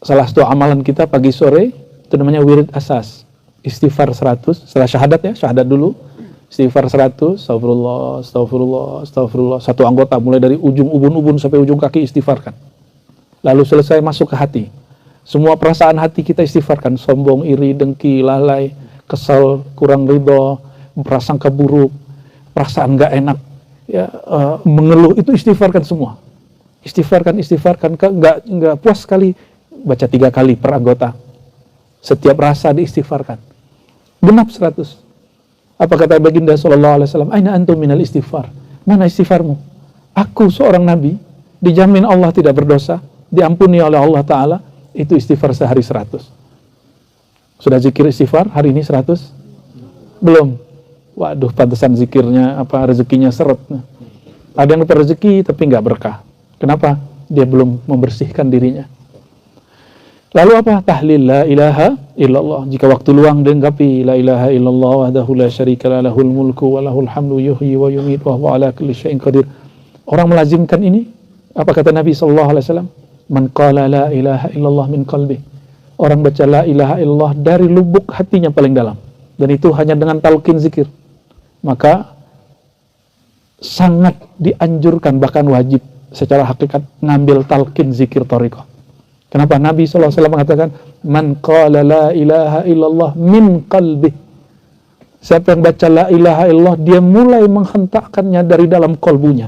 salah satu amalan kita pagi sore itu namanya wirid asas. Istighfar 100 setelah syahadat ya, syahadat dulu. Istighfar 100, astagfirullah, astagfirullah, astagfirullah. Satu anggota mulai dari ujung ubun-ubun sampai ujung kaki istighfarkan. Lalu selesai masuk ke hati. Semua perasaan hati kita istighfarkan. Sombong, iri, dengki, lalai, kesal, kurang ridho, prasangka buruk, perasaan gak enak, ya, mengeluh, itu istighfarkan semua. Istighfarkan, nggak puas sekali, baca 3 kali per anggota. Setiap rasa diistighfarkan. Genap 100. Apa kata baginda sallallahu alaihi wasallam? Aina antum minal istighfar? Mana istighfarmu? Aku seorang nabi, dijamin Allah tidak berdosa, diampuni oleh Allah Ta'ala, itu istighfar sehari 100. Sudah zikir istighfar hari ini 100? Belum. Waduh, pantesan zikirnya rezekinya seret. Ada yang dapat rezeki tapi nggak berkah. Kenapa? Dia belum membersihkan dirinya. Lalu apa? Tahlil la ilaha illallah. Jika waktu luang dilengkapi la ilaha illallah wahdahu la syarika lah lahul mulku wa lahul hamdu yuhyi wa yumiit wa huwa ala kulli syai'in qadir. Orang melazimkan ini, apa kata Nabi sallallahu alaihi wasallam? Man qala la ilaha illallah min qalbi. Orang baca la ilaha illallah dari lubuk hatinya paling dalam. Dan itu hanya dengan talqin zikir. Maka sangat dianjurkan, bahkan wajib secara hakikat ngambil talqin zikir thariqah. Kenapa? Nabi SAW mengatakan, man qala la ilaha illallah min qalbih. Siapa yang baca la ilaha illallah, dia mulai menghentakkannya dari dalam kolbunya.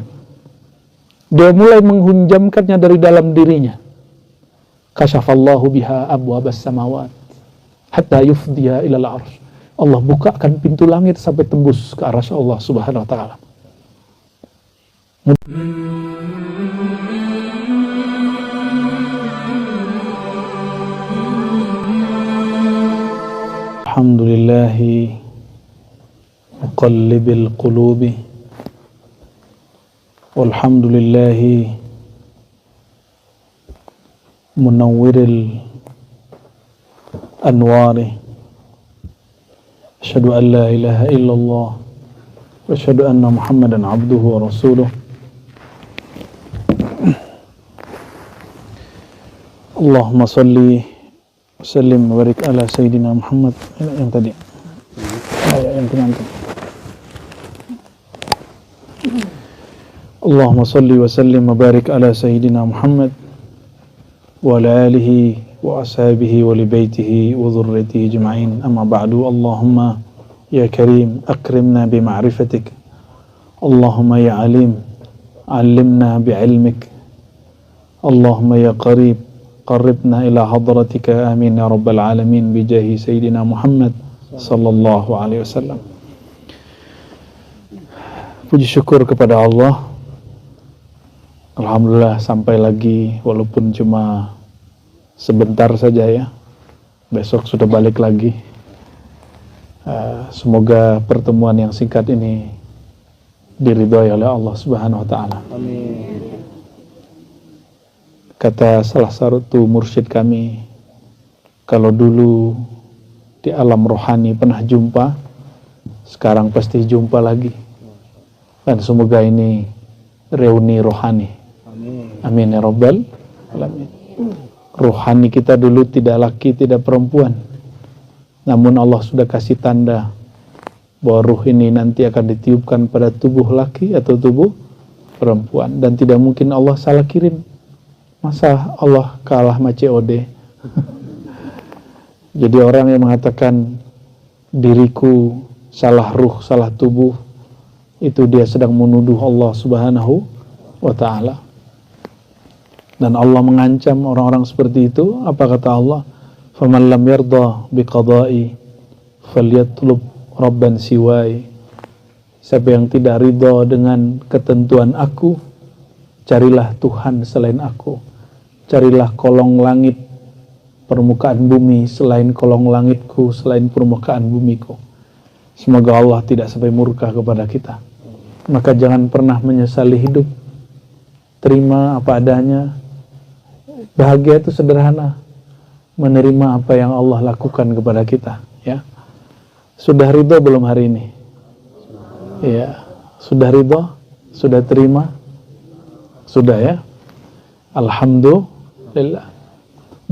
Dia mulai menghunjamkannya dari dalam dirinya. Kasyafallahu biha abwabas samawat hatta yufdiya ilal arsh. Allah bukakan pintu langit sampai tembus ke arsy Allah Subhanahu wa taala. Alhamdulillahi muqallibil qulubi walhamdulillahi munawwiril anwari. Asyhadu an la ilaha illallah wa asyhadu anna Muhammadan abduhu wa rasuluh. Allahumma salli wa sallim wa barik ala sayyidina Muhammad. Yang tadi yang pengantin. Allahumma salli wa sallim wa barik ala sayyidina Muhammad wa ala alihi wa ashabihi wa li baitihi wa dhurriyyatihi ajma'in. Amma ba'du. Allahumma ya karim akrimna bi ma'rifatik. Allahumma ya alim allimna bi ilmik. Allahumma ya qarib qarribna ila hadratika. Amin ya rabbal alamin bi jahi sayyidina Muhammad sallallahu alaihi wasallam. Puji syukur kepada Allah. Alhamdulillah sampai lagi, walaupun cuma sebentar saja ya. Besok sudah balik lagi. Semoga pertemuan yang singkat ini diridhoi oleh Allah Subhanahu wa taala. Amin. Kata salah satu mursyid kami, kalau dulu di alam rohani pernah jumpa, sekarang pasti jumpa lagi. Dan semoga ini reuni rohani. Amin ya rabbal alamin. Rohani kita dulu tidak laki, tidak perempuan. Namun Allah sudah kasih tanda bahwa ruh ini nanti akan ditiupkan pada tubuh laki atau tubuh perempuan. Dan tidak mungkin Allah salah kirim. Masa Allah kalah sama COD? Jadi orang yang mengatakan diriku salah ruh, salah tubuh, itu dia sedang menuduh Allah Subhanahu wa ta'ala. Dan Allah mengancam orang-orang seperti itu. Apa kata Allah? Faman lam yarda biqada'i falyatlub rabban siwai. Siapa yang tidak ridha dengan ketentuan aku, carilah Tuhan selain aku. Carilah kolong langit permukaan bumi selain kolong langitku, selain permukaan bumiku. Semoga Allah tidak sampai murka kepada kita. Maka jangan pernah menyesali hidup. Terima apa adanya. Bahagia itu sederhana, menerima apa yang Allah lakukan kepada kita. Ya, sudah ridho belum hari ini? Ya, sudah ridho, sudah terima, sudah ya. Alhamdulillah.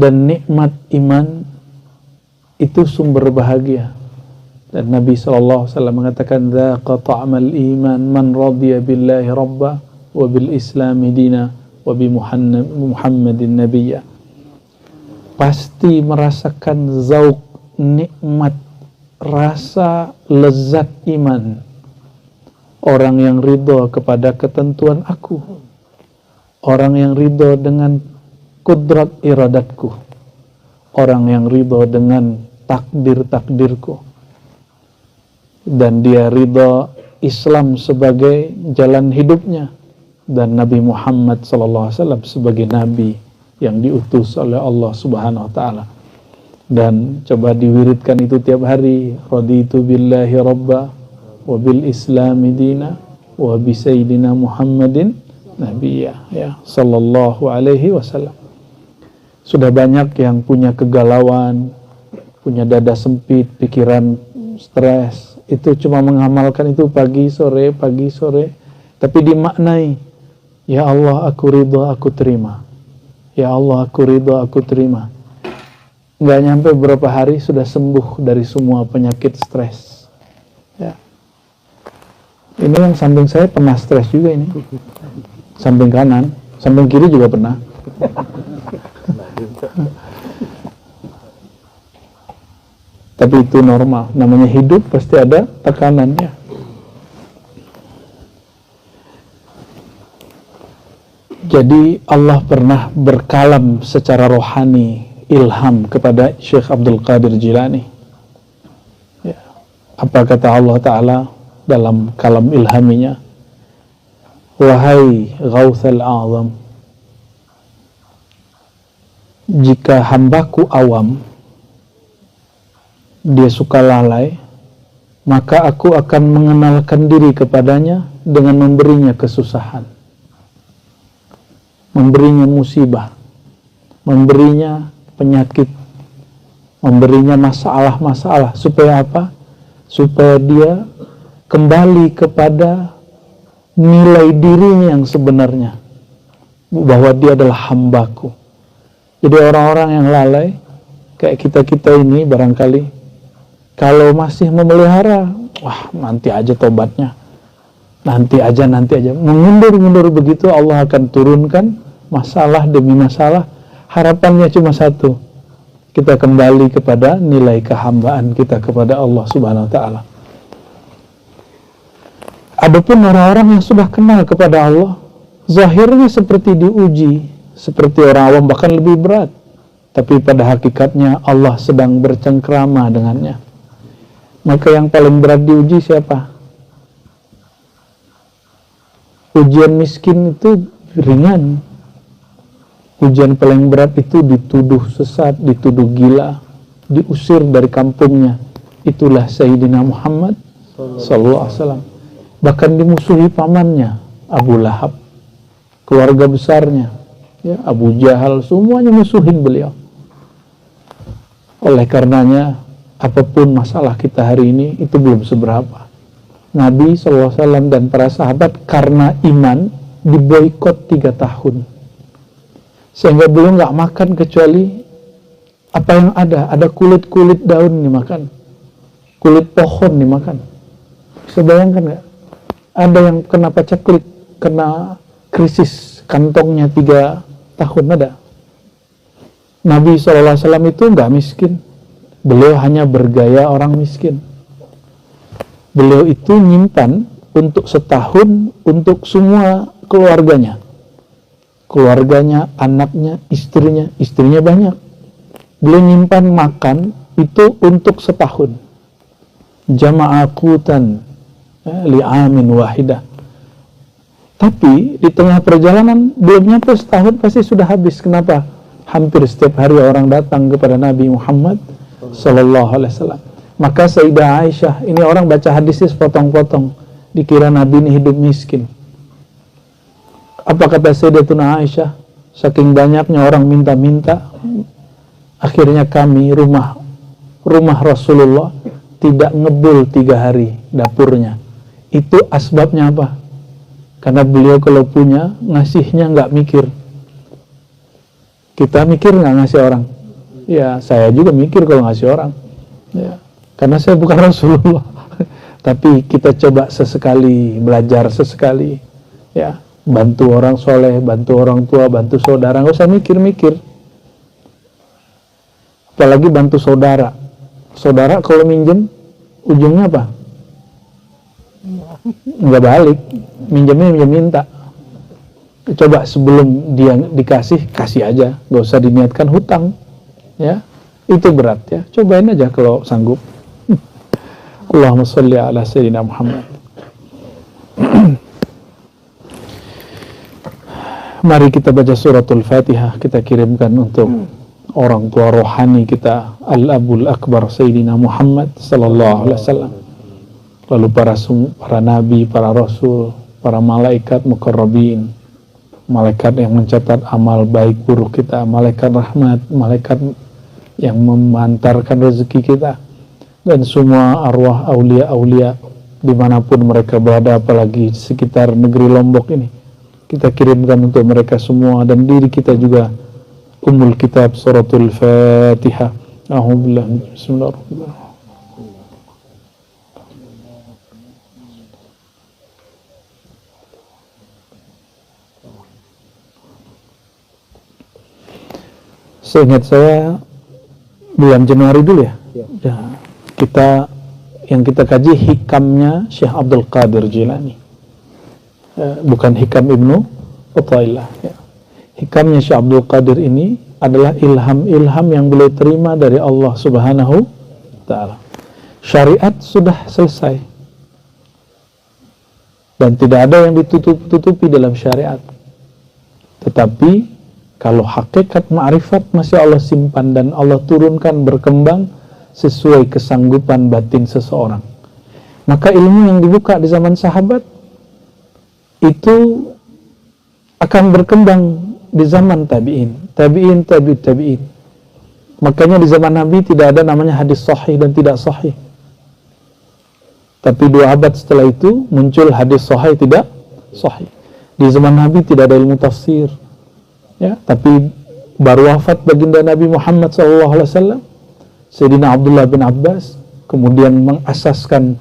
Dan nikmat iman itu sumber bahagia. Dan Nabi SAW mengatakan, "Dzaqa ta'mal iman man radiya billahi rabba wa bil islami dina wa bi Muhammadin nabiyya." Pasti merasakan zauk, nikmat, rasa lezat iman orang yang ridho kepada ketentuan aku, orang yang ridho dengan kudrat iradatku, orang yang ridho dengan takdir-takdirku, dan dia ridho Islam sebagai jalan hidupnya, dan Nabi Muhammad SAW sebagai Nabi yang diutus oleh Allah Subhanahu Wa Taala. Dan coba diwiridkan itu tiap hari. Raditu billahi rabba wa bil islami dina wa bi sayyidina Muhammadin nabiyya, ya sallallahu alaihi wasallam. Sudah banyak yang punya kegalauan, punya dada sempit, pikiran stres, itu cuma mengamalkan itu pagi sore, tapi dimaknai, ya Allah aku ridho, aku terima. Ya Allah aku ridho, aku terima. Nggak nyampe berapa hari sudah sembuh dari semua penyakit stres. Ya. Ini yang samping saya pernah stres juga ini. Samping kanan, samping kiri juga pernah. Tapi itu normal, namanya hidup pasti ada tekanannya. Jadi Allah pernah berkalam secara rohani, ilham kepada Syekh Abdul Qadir Jilani. Ya. Apa kata Allah Ta'ala dalam kalam ilhaminya? Wahai Ghawthal A'zam, jika hambaku awam, dia suka lalai, maka aku akan mengenalkan diri kepadanya dengan memberinya kesusahan, memberinya musibah, memberinya penyakit, memberinya masalah-masalah. Supaya apa? Supaya dia kembali kepada nilai dirinya yang sebenarnya, bahwa dia adalah hambaku. Jadi orang-orang yang lalai kayak kita-kita ini barangkali, kalau masih memelihara, wah nanti aja tobatnya, nanti aja, mengundur begitu, Allah akan turunkan masalah demi masalah. Harapannya cuma satu, kita kembali kepada nilai kehambaan kita kepada Allah Subhanahu Wa Taala. Adapun orang-orang yang sudah kenal kepada Allah, zahirnya seperti diuji, seperti orang awam, bahkan lebih berat, tapi pada hakikatnya Allah sedang bercengkrama dengannya. Maka yang paling berat diuji siapa? Ujian miskin itu ringan. Ujian paling berat itu dituduh sesat, dituduh gila, diusir dari kampungnya. Itulah Sayyidina Muhammad sallallahu alaihi wasallam. Bahkan dimusuhi pamannya Abu Lahab, keluarga besarnya, ya, Abu Jahal, semuanya musuhin beliau. Oleh karenanya, apapun masalah kita hari ini itu belum seberapa. Nabi SAW dan para sahabat karena iman diboikot 3 tahun, sehingga beliau nggak makan kecuali apa yang ada kulit-kulit daun dimakan, kulit pohon dimakan. Bisa bayangkan nggak? Ada yang kena paceklik, kena krisis kantongnya 3 tahun ada. Nabi SAW itu nggak miskin. Beliau hanya bergaya orang miskin. Beliau itu nyimpan untuk setahun untuk semua keluarganya. Keluarganya, anaknya, istrinya banyak. Beliau nyimpan makan itu untuk setahun. Jama'akutan li'amin wahidah. Tapi di tengah perjalanan belum nyampe setahun pasti sudah habis. Kenapa? Hampir setiap hari orang datang kepada Nabi Muhammad Sallallahu Alaihi Wasallam. Maka Sayyidah Aisyah, ini orang baca hadisnya sepotong-potong, dikira Nabi ini hidup miskin. Apa kata Sayyidatuna Aisyah? Saking banyaknya orang minta-minta, akhirnya kami rumah Rasulullah tidak ngebul 3 hari dapurnya. Itu asbabnya apa? Karena beliau kalau punya ngasihnya nggak mikir. Kita mikir nggak ngasih orang? Ya, saya juga mikir kalau ngasih orang. Ya, karena saya bukan Rasulullah. Tapi kita coba sesekali, belajar sesekali. Ya, bantu orang soleh, bantu orang tua, bantu saudara. Nggak usah mikir-mikir. Apalagi bantu saudara. Saudara kalau minjem, ujungnya apa? Nggak balik. Minjemnya minjem minta. Coba sebelum dia dikasih, kasih aja. Nggak usah diniatkan hutang. Ya, itu berat ya. Cobain aja kalau sanggup. Allahumma sholli ala sayyidina Muhammad. Mari kita baca suratul Fatihah. Kita kirimkan untuk orang tua rohani kita, Al-Abul Akbar Sayyidina Muhammad sallallahu alaihi wasallam. Lalu para nabi, para rasul, para malaikat muqarrabin, malaikat yang mencatat amal baik buruk kita, malaikat rahmat, malaikat yang memantarkan rezeki kita, dan semua arwah aulia-aulia dimanapun mereka berada, apalagi di sekitar negeri Lombok ini. Kita kirimkan untuk mereka semua dan diri kita juga. Ummul Kitab Suratul Fatihah. A'udzubillahi bismillahirrahmanirrahim. Seingat saya bulan Januari dulu ya. Ya, yang kita kaji hikamnya Syekh Abdul Qadir Jilani. Bukan hikam Ibnu Athaillah ya. Hikamnya Syekh Abdul Qadir ini adalah ilham-ilham yang beliau terima dari Allah Subhanahu Ta'ala. Syariat sudah selesai dan tidak ada yang ditutup-tutupi dalam syariat. Tetapi kalau hakikat ma'rifat masih Allah simpan dan Allah turunkan berkembang sesuai kesanggupan batin seseorang. Maka ilmu yang dibuka di zaman sahabat itu akan berkembang di zaman tabi'in. Makanya di zaman Nabi tidak ada namanya hadis sahih dan tidak sahih. Tapi 2 abad setelah itu muncul hadis sahih tidak sahih. Di zaman Nabi tidak ada ilmu tafsir. Ya, tapi baru wafat baginda Nabi Muhammad SAW, Sayyidina Abdullah bin Abbas kemudian mengasaskan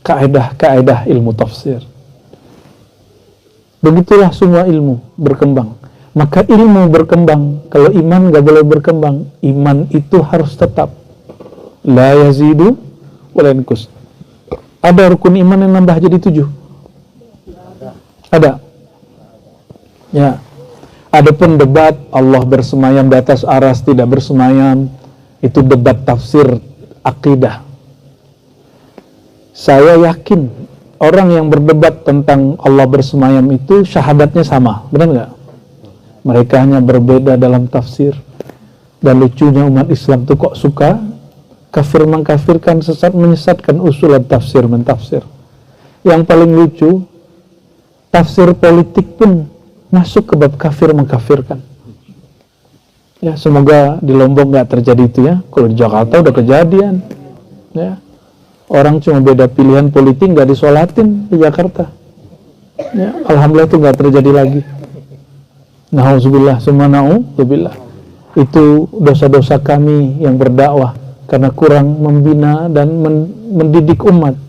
kaedah-kaedah ilmu tafsir. Begitulah semua ilmu berkembang. Maka ilmu berkembang. Kalau iman gak boleh berkembang. Iman itu harus tetap. La yazidu wa la yanqus. Ada rukun iman yang nambah jadi 7? Ada. Ya. Adapun debat Allah bersemayam di atas aras tidak bersemayam, itu debat tafsir akidah. Saya yakin orang yang berdebat tentang Allah bersemayam itu syahadatnya sama, benar nggak? Mereka hanya berbeda dalam tafsir. Dan lucunya umat Islam tuh kok suka kafir mengkafirkan, sesat menyesatkan, usulan tafsir mentafsir. Yang paling lucu, tafsir politik pun masuk ke bab kafir mengkafirkan. Ya, semoga di Lombok nggak terjadi itu ya. Kalau di Jakarta udah kejadian. Ya, orang cuma beda pilihan politik nggak disolatin di Jakarta. Ya, alhamdulillah itu nggak terjadi lagi. Na'udzubillah, summa na'udzubillah. Itu dosa-dosa kami yang berdakwah karena kurang membina dan mendidik umat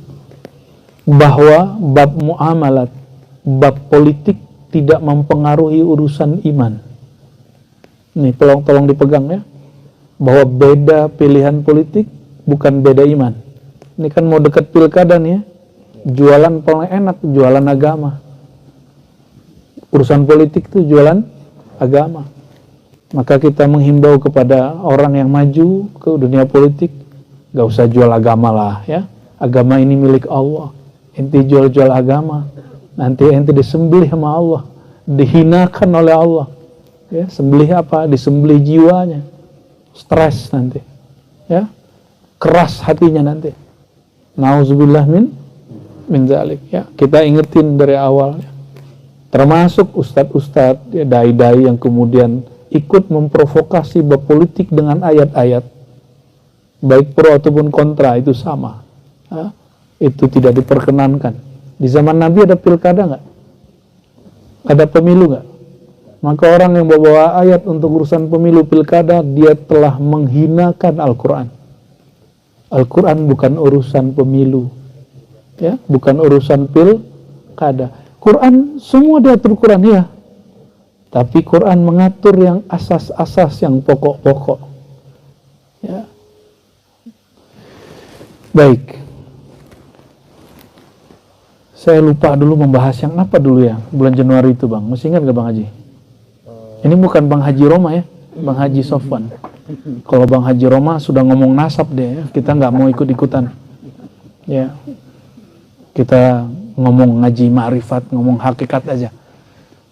bahwa bab muamalat, bab politik tidak mempengaruhi urusan iman. Nih, tolong dipegang ya. Bahwa beda pilihan politik bukan beda iman. Ini kan mau dekat pilkada nih ya. Jualan paling enak, jualan agama. Urusan politik itu jualan agama. Maka kita menghimbau kepada orang yang maju ke dunia politik, gak usah jual agama lah ya. Agama ini milik Allah. Ente jual-jual agama, nanti ente disembelih sama Allah, dihinakan oleh Allah. Ya, sembelih apa? Disembelih jiwanya. Stres nanti. Ya. Keras hatinya nanti. Nauzubillah min zalik ya. Kita ingetin dari awal ya. Termasuk ustadz-ustadz ya, dai-dai yang kemudian ikut memprovokasi bab politik dengan ayat-ayat baik pro ataupun kontra, itu sama ya. Itu tidak diperkenankan. Di zaman Nabi ada pilkada nggak? Ada pemilu nggak? Maka orang yang bawa ayat untuk urusan pemilu pilkada, dia telah menghinakan Al-Quran. Al-Quran bukan urusan pemilu, ya, bukan urusan pilkada. Quran semua diatur Quran, ya, tapi Quran mengatur yang asas-asas, yang pokok-pokok. Ya. Baik. Saya lupa dulu membahas yang apa dulu ya, bulan Januari itu, Bang. Masih ingat gak Bang Haji? Ini bukan Bang Haji Roma ya, Bang Haji Sofwan. Kalau Bang Haji Roma sudah ngomong nasab deh, ya. Kita nggak mau ikut-ikutan. Ya, kita ngomong ngaji ma'rifat, ngomong hakikat aja.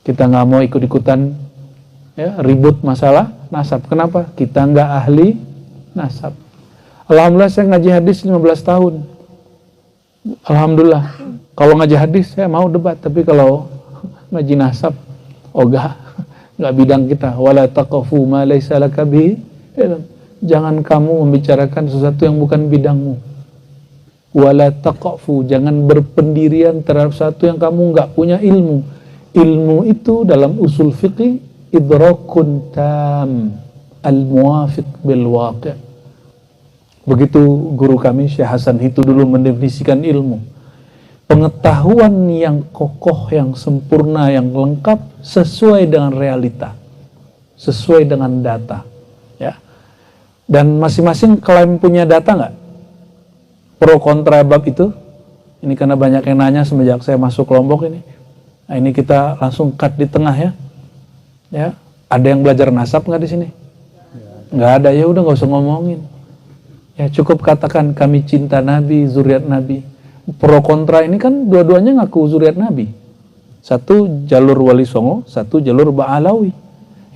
Kita nggak mau ikut-ikutan, ya, ribut masalah nasab. Kenapa? Kita nggak ahli nasab. Alhamdulillah saya ngaji hadis 15 tahun. Alhamdulillah. Kalau ngaji hadis saya mau debat, tapi kalau ngaji nasab, nggak bidang kita. Wala taqafu ma laysa laka bihi ilm. Jangan kamu membicarakan sesuatu yang bukan bidangmu. Wala taqafu, jangan berpendirian terhadap sesuatu yang kamu nggak punya ilmu. Ilmu itu dalam usul fiqih idrakun tam al-muwafiq bil waqi'. Begitu guru kami Syekh Hasan itu dulu mendefinisikan ilmu. Pengetahuan yang kokoh, yang sempurna, yang lengkap sesuai dengan realita, sesuai dengan data, ya. Dan masing-masing klaim punya data nggak? Pro kontra bab itu. Ini karena banyak yang nanya semenjak saya masuk kelompok ini. Nah, ini kita langsung cut di tengah ya. Ya, ada yang belajar nasab nggak di sini? Nggak ada, ya udah nggak usah ngomongin. Ya cukup katakan kami cinta Nabi, zuriat Nabi. Pro kontra ini kan dua-duanya ngaku zuriat Nabi. Satu jalur Wali Songo, satu jalur Ba'alawi.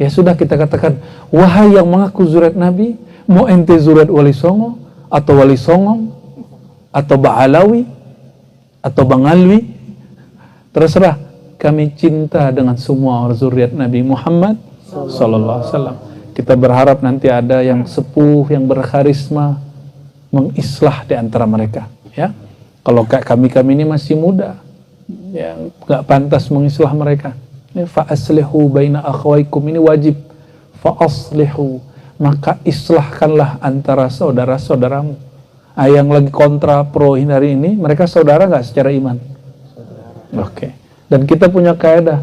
Ya sudah kita katakan, wahai yang mengaku zuriat Nabi, mau ente zuriat Wali Songo, atau Wali Songong, atau Ba'alawi, atau Bangalwi, terserah. Kami cinta dengan semua zuriat Nabi Muhammad Sallallahu Alaihi Wasallam. Kita berharap nanti ada yang sepuh, yang berkarisma, mengislah di antara mereka. Ya. Kalau kami ini masih muda, ya nggak pantas mengislah mereka. Ya, fa aslihu baina akhwaikum, ini wajib. Fa aslihu, maka islahkanlah antara saudara-saudaramu. Yang lagi kontra pro hari ini, mereka saudara nggak secara iman? Oke. Dan kita punya kaidah,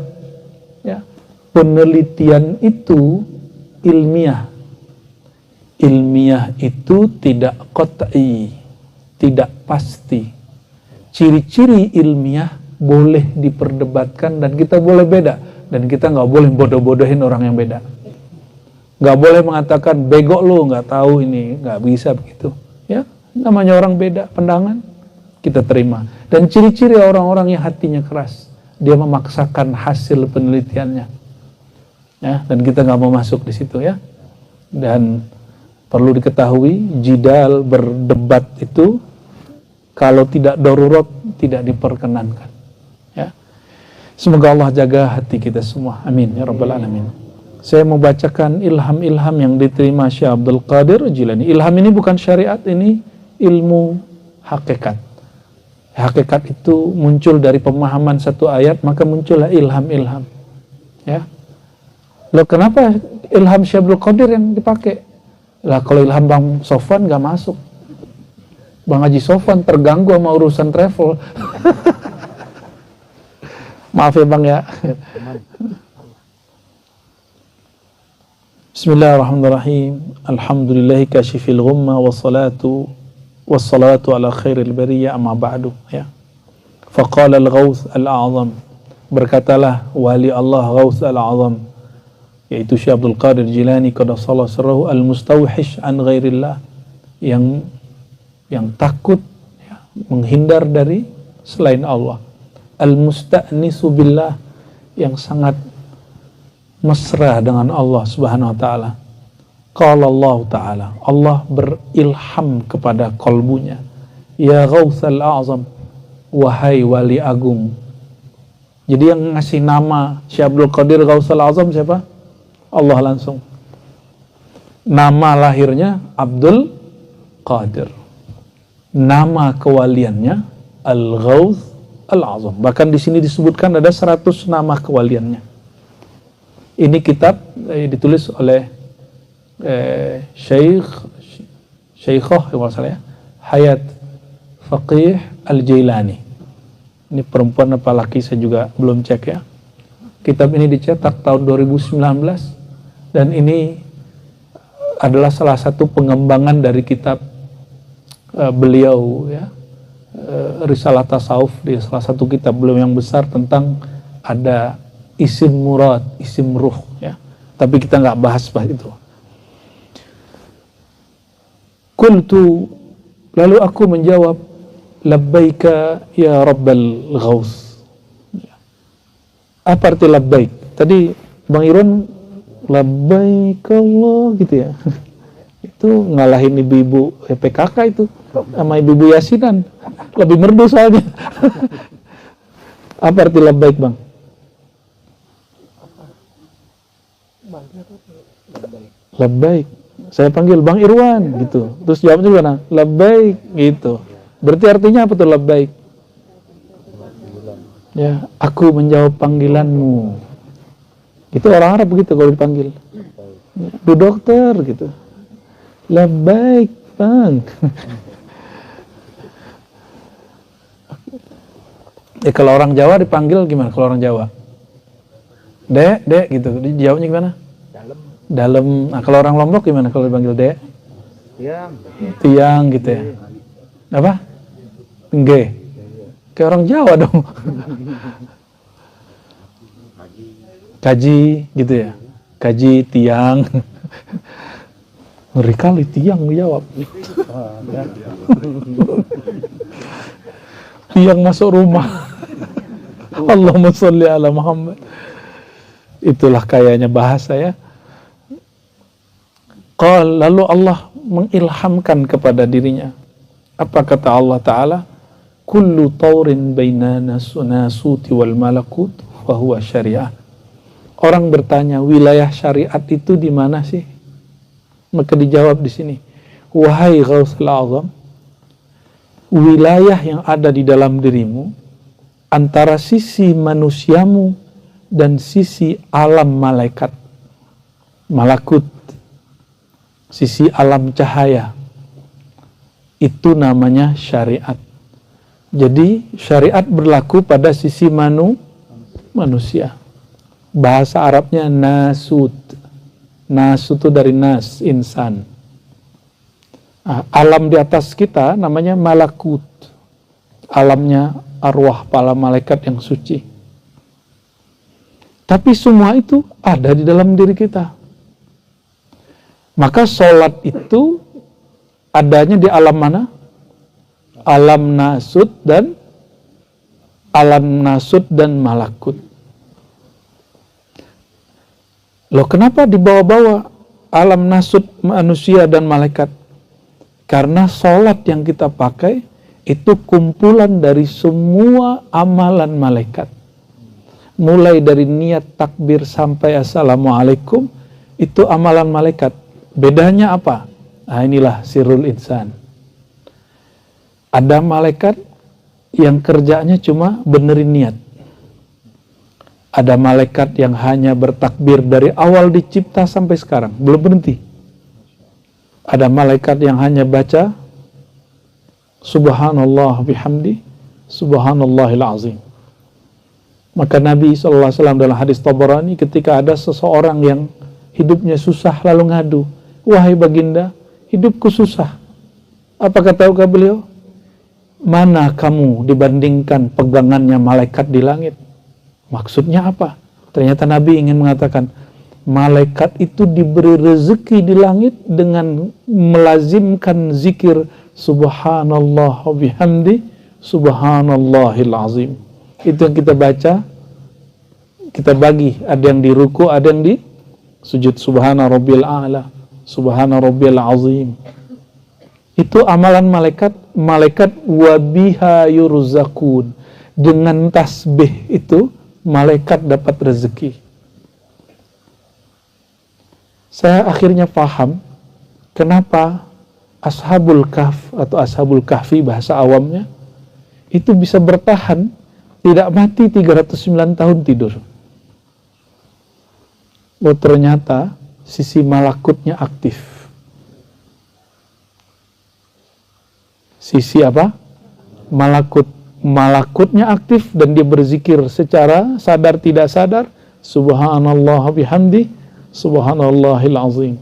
ya, penelitian itu ilmiah. Ilmiah itu tidak qat'i, tidak pasti. Ciri-ciri ilmiah boleh diperdebatkan dan kita boleh beda. Dan kita nggak boleh bodoh-bodohin orang yang beda. Nggak boleh mengatakan bego lu, nggak tahu ini, nggak bisa begitu. Ya, namanya orang beda pandangan, kita terima. Dan ciri-ciri orang-orang yang hatinya keras, dia memaksakan hasil penelitiannya. Ya, dan kita nggak mau masuk di situ ya. Dan perlu diketahui, jidal berdebat itu kalau tidak darurat tidak diperkenankan. Ya. Semoga Allah jaga hati kita semua. Amin ya rabbal alamin. Saya mau bacakan ilham-ilham yang diterima Syekh Abdul Qadir Jilani. Ilham ini bukan syariat, ini ilmu hakikat. Hakikat itu muncul dari pemahaman satu ayat, maka muncullah ilham-ilham. Ya. Loh kenapa ilham Syekh Abdul Qadir yang dipakai? Lah kalau ilham Bang Sofwan nggak masuk. Bang Haji Sofwan terganggu sama urusan travel. Maaf ya Bang ya. Bismillahirrahmanirrahim. Alhamdulillahi kashifil ghumma wassalatu ala khairil bariyah amma ba'du. Ya. Faqala al-Ghawth al-A'zam. Berkatalah wali Allah Ghawth al-A'zam, yaitu Syekh Abdul Qadir Jilani qaddasallahu sirrahu, al-mustawhish an ghairillah, yang takut, ya, menghindar dari selain Allah. Al-musta'nisu billah, yang sangat mesra dengan Allah Subhanahu wa taala. Qala Allah taala, Allah berilham kepada kalbunya, ya Ghawthal A'zam, wahai wali agung. Jadi yang ngasih nama Syekh Abdul Qadir Ghawthal A'zam siapa? Allah langsung. Nama lahirnya Abdul Qadir. Nama kewaliannya Al-Ghawth Al-A'zam. Bahkan di sini disebutkan ada 100 nama kewaliannya. Ini kitab ditulis oleh Syekhah kalau salah ya, Hayat Faqih Al-Jailani. Ini perempuan apa laki saya juga belum cek ya. Kitab ini dicetak tahun 2019 dan ini adalah salah satu pengembangan dari kitab beliau ya, Risalah Tasawuf, di salah satu kitab beliau yang besar tentang ada isim murad, isim ruh ya. Tapi kita nggak bahas itu. Qultu, lalu aku menjawab, labbaika ya rabbal ghaus. Apa arti labbaik? Tadi Bang Irwan labbaik Allah gitu ya. Itu ngalahin ibu-ibu PKK itu sama ibu-ibu Yasinan. Lebih merdu soalnya. Apa arti labbaik, Bang? Labbaik. Saya panggil Bang Irwan gitu. Terus jawabnya gimana? Labbaik gitu. Berarti artinya apa tuh labbaik? Ya, aku menjawab panggilanmu. Itu orang Arab begitu kalau dipanggil. Bu dokter gitu. Labbaik, Bang. Kalau orang Jawa dipanggil gimana? Kalau orang Jawa? Dek gitu. Jawabnya gimana? Dalam. Nah, kalau orang Lombok gimana kalau dipanggil Dek? Tiang gitu ya. Apa? Nggih. Kayak orang Jawa dong. Kaji gitu ya. Kaji, tiang. Ngeri kali tiang menjawab. Tiang masuk rumah. Allahumma sholli ala Muhammad. Itulah kayaknya bahasa ya. Lalu Allah mengilhamkan kepada dirinya. Apa kata Allah Ta'ala? Kullu taurin bainana sunasuti wal malakut fahuwa syariah. Orang bertanya, wilayah syariat itu di mana sih? Maka dijawab di sini, wahai Ghausul Azam, wilayah yang ada di dalam dirimu antara sisi manusiamu dan sisi alam malaikat, malakut, sisi alam cahaya, itu namanya syariat. Jadi syariat berlaku pada sisi manusia. Bahasa Arabnya nasut. Nasut itu dari nas, insan. Alam di atas kita namanya malakut. Alamnya arwah para malaikat yang suci. Tapi semua itu ada di dalam diri kita. Maka sholat itu adanya di alam mana? Alam nasut dan malakut. Loh, kenapa dibawa-bawa alam nasut manusia dan malaikat? Karena sholat yang kita pakai itu kumpulan dari semua amalan malaikat. Mulai dari niat takbir sampai assalamualaikum, itu amalan malaikat. Bedanya apa? Nah, inilah sirrul insan. Ada malaikat yang kerjanya cuma benerin niat. Ada malaikat yang hanya bertakbir dari awal dicipta sampai sekarang, belum berhenti. Ada malaikat yang hanya baca Subhanallah bihamdi, Subhanallahil azim. Maka Nabi SAW dalam hadis Tabarani, ketika ada seseorang yang hidupnya susah lalu ngadu, wahai baginda, hidupku susah. Apa kata beliau? Mana kamu dibandingkan pegangannya malaikat di langit? Maksudnya apa? Ternyata Nabi ingin mengatakan, malaikat itu diberi rezeki di langit dengan melazimkan zikir Subhanallah bihamdi, Subhanallahil azim. Itu yang kita baca, kita bagi, ada yang di ruku, ada yang di sujud. Subhana rabbil a'la, Subhana rabbil azim. Itu amalan malaikat wabiha yurzakun. Dengan tasbih itu malaikat dapat rezeki. Saya akhirnya paham kenapa Ashabul Kahf atau Ashabul Kahfi bahasa awamnya itu bisa bertahan tidak mati 309 tahun tidur. Oh, ternyata sisi malakutnya aktif. Sisi apa? Malakutnya aktif dan dia berzikir secara sadar tidak sadar. Subhanallah bihamdi, subhanallahil azim.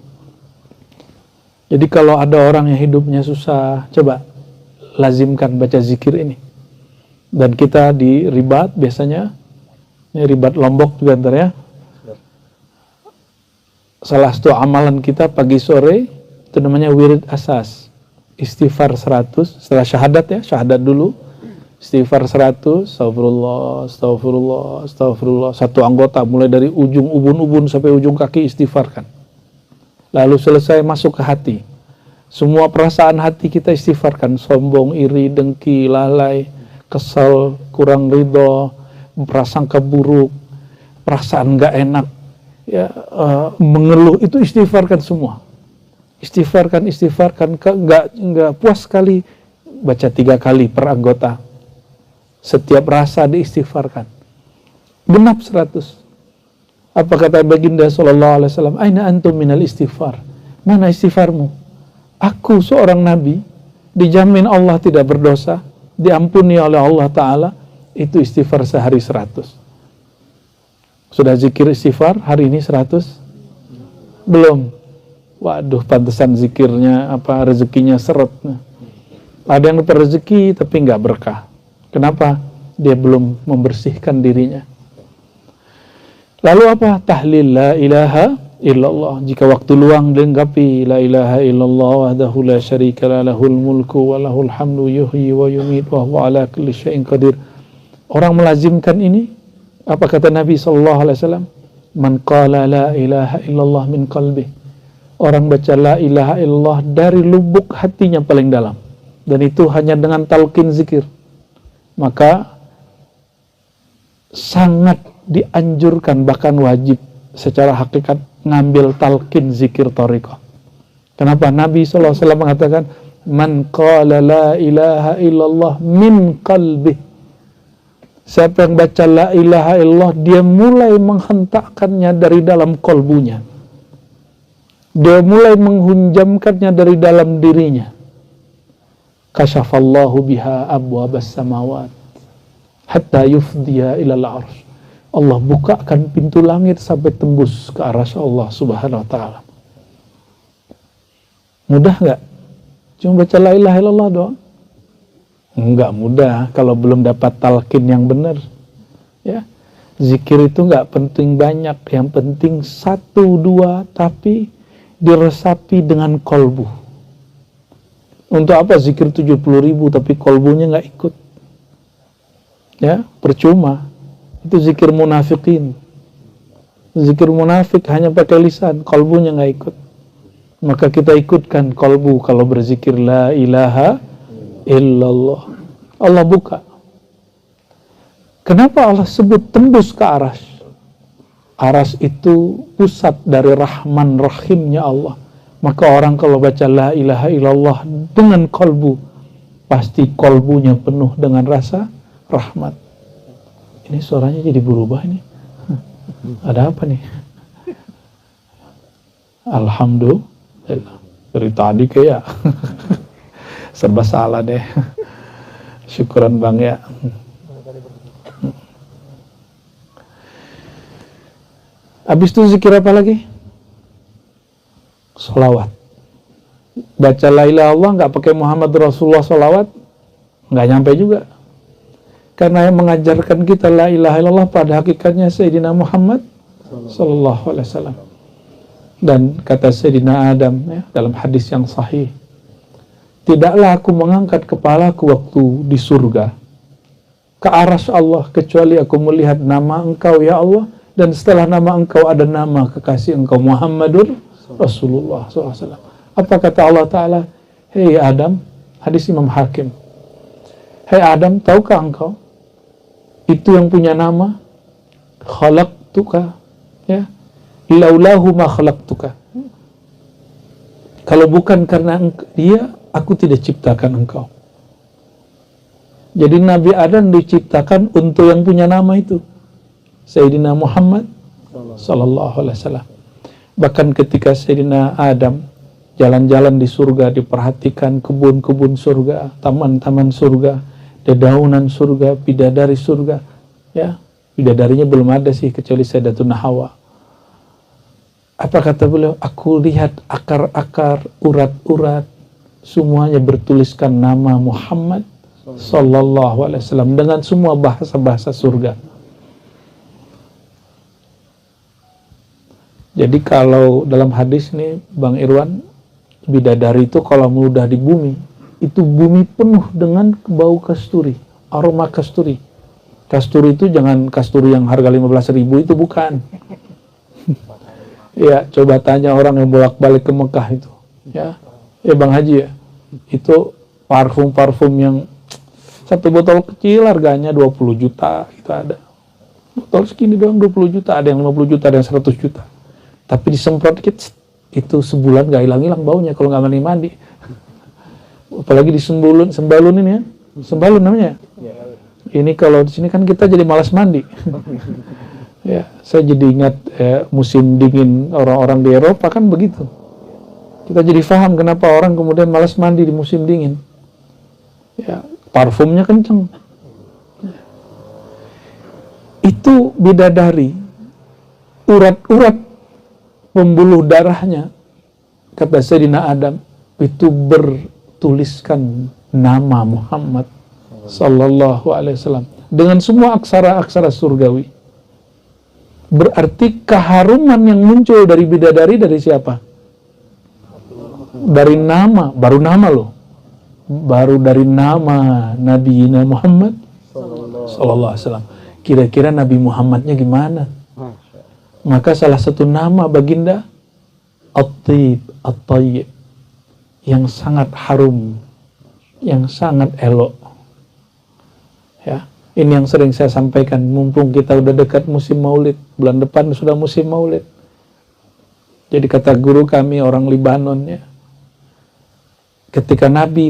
Jadi kalau ada orang yang hidupnya susah, coba lazimkan baca zikir ini. Dan kita di ribat biasanya, ini ribat Lombok juga ntar ya. Salah satu amalan kita pagi sore itu namanya wirid asas. Istighfar 100 setelah syahadat ya, syahadat dulu. Istighfar 100, astagfirullah, astagfirullah, astagfirullah. Satu anggota mulai dari ujung ubun-ubun sampai ujung kaki istighfarkan. Lalu selesai masuk ke hati. Semua perasaan hati kita istighfarkan. Sombong, iri, dengki, lalai, kesal, kurang ridho, prasangka buruk, perasaan gak enak, ya, mengeluh, itu istighfarkan semua. Istighfarkan, nggak puas sekali, baca 3 kali per anggota. Setiap rasa diistighfarkan. Genap 100. Apa kata baginda sallallahu alaihi wasallam? Aina antum minal istighfar? Mana istighfarmu? Aku seorang nabi, dijamin Allah tidak berdosa, diampuni oleh Allah Ta'ala, itu istighfar sehari 100. Sudah zikir istighfar hari ini 100? Belum. Waduh, pantesan zikirnya rezekinya seret. Ada yang dapat rezeki tapi nggak berkah. Kenapa? Dia belum membersihkan dirinya. Lalu apa? Tahlil la ilaha illallah. Jika waktu luang dilengkapi la ilaha illallah wahdahu la syarika lahul mulku wa lahul hamdu yuhyi wa yumiit wa huwa ala kulli syai'in qadir. Orang melazimkan ini, apa kata Nabi sallallahu alaihi wasallam? Man qala la ilaha illallah min qalbi. Orang baca la ilaha illallah dari lubuk hatinya paling dalam. Dan itu hanya dengan talqin zikir. Maka sangat dianjurkan, bahkan wajib secara hakikat ngambil talqin zikir thariqah. Kenapa? Nabi SAW mengatakan, man qala la ilaha illallah min qalbi. Siapa yang baca la ilaha illallah, dia mulai menghentakkannya dari dalam kolbunya. Dia mulai menghunjamkannya dari dalam dirinya. Kasyafallahu biha abwabas samawat hatta yufdiya ilal arsh. Allah bukakan pintu langit sampai tembus ke arasy Allah Subhanahu wa taala. Mudah enggak? Cuma baca la ilaha illallah doang? Enggak mudah kalau belum dapat talqin yang benar. Ya. Zikir itu enggak penting banyak, yang penting 1-2 tapi diresapi dengan kolbu. Untuk apa zikir 70.000 tapi kolbunya nggak ikut? Ya, percuma. Itu zikir munafikin. Zikir munafik hanya pakai lisan, kolbunya nggak ikut. Maka kita ikutkan kolbu kalau berzikir la ilaha illallah. Allah buka. Kenapa Allah sebut tembus ke arasy? Aras itu pusat dari Rahman Rahimnya Allah. Maka orang kalau baca la ilaha illallah dengan kolbu, pasti kolbunya penuh dengan rasa rahmat. Ini suaranya jadi berubah ini. Ada apa nih? Alhamdulillah. Dari tadi kayak serba salah deh. Syukuran Bang ya. Habis itu zikir apa lagi? Sholawat. Baca la ilaha illallah nggak pakai Muhammad Rasulullah sholawat, nggak nyampe juga. Karena yang mengajarkan kita la ilaha illallah pada hakikatnya Sayyidina Muhammad sallallahu alaihi wasallam. Dan kata Sayyidina Adam ya, dalam hadis yang sahih, tidaklah aku mengangkat kepalaku waktu di surga ke arasy Allah kecuali aku melihat nama Engkau ya Allah. Dan setelah nama Engkau ada nama kekasih Engkau Muhammadur Rasulullah SAW. Apa kata Allah Ta'ala? Hei Adam, hadis Imam Hakim. Hei Adam, tahukah engkau? Itu yang punya nama khalaqtuka, ya. Laulahu ma khalaqtuka. Kalau bukan karena dia, aku tidak ciptakan engkau. Jadi Nabi Adam diciptakan untuk yang punya nama itu, Sayyidina Muhammad sallallahu alaihi wasallam. Bahkan ketika Sayyidina Adam jalan-jalan di surga, diperhatikan kebun-kebun surga, taman-taman surga, dedaunan surga, bidadari surga, ya, bidadarinya belum ada sih kecuali Sayyidatuna Hawa. Apa kata beliau? Aku lihat akar-akar, urat-urat, semuanya bertuliskan nama Muhammad sallallahu alaihi wasallam dengan semua bahasa-bahasa surga. Jadi kalau dalam hadis nih Bang Irwan, bidadari itu kalau mudah di bumi, itu bumi penuh dengan bau kasturi, aroma kasturi. Kasturi itu jangan kasturi yang harga 15.000 itu, bukan. Ya, coba tanya orang yang bolak-balik ke Mekah itu. Ya Bang Haji ya. Itu parfum-parfum yang satu botol kecil harganya 20 juta, itu ada. Botol segini doang 20 juta, ada yang 50 juta, ada yang 100 juta. Tapi disemprot dikit, itu sebulan gak hilang-hilang baunya kalau nggak mandi-mandi. Apalagi sembalun ini ya. Sembalun namanya. Ini kalau di sini kan kita jadi malas mandi. Ya, saya jadi ingat musim dingin orang-orang di Eropa kan begitu. Kita jadi paham kenapa orang kemudian malas mandi di musim dingin. Ya, parfumnya kenceng. Itu bidadari, urat-urat pembuluh darahnya, kata Sayyidina Adam, itu bertuliskan nama Muhammad sallallahu alaihi wasallam dengan semua aksara-aksara surgawi. Berarti keharuman yang muncul dari bidadari dari siapa? Dari nama, baru nama loh. Baru dari nama Nabi Muhammad sallallahu alaihi wasallam. Kira-kira Nabi Muhammadnya gimana? Maka salah satu nama baginda At-Tib, At-Tayyib, yang sangat harum, yang sangat elok. Ya, ini yang sering saya sampaikan, mumpung kita udah dekat musim Maulid, bulan depan sudah musim Maulid. Jadi kata guru kami orang Libanon ya, ketika Nabi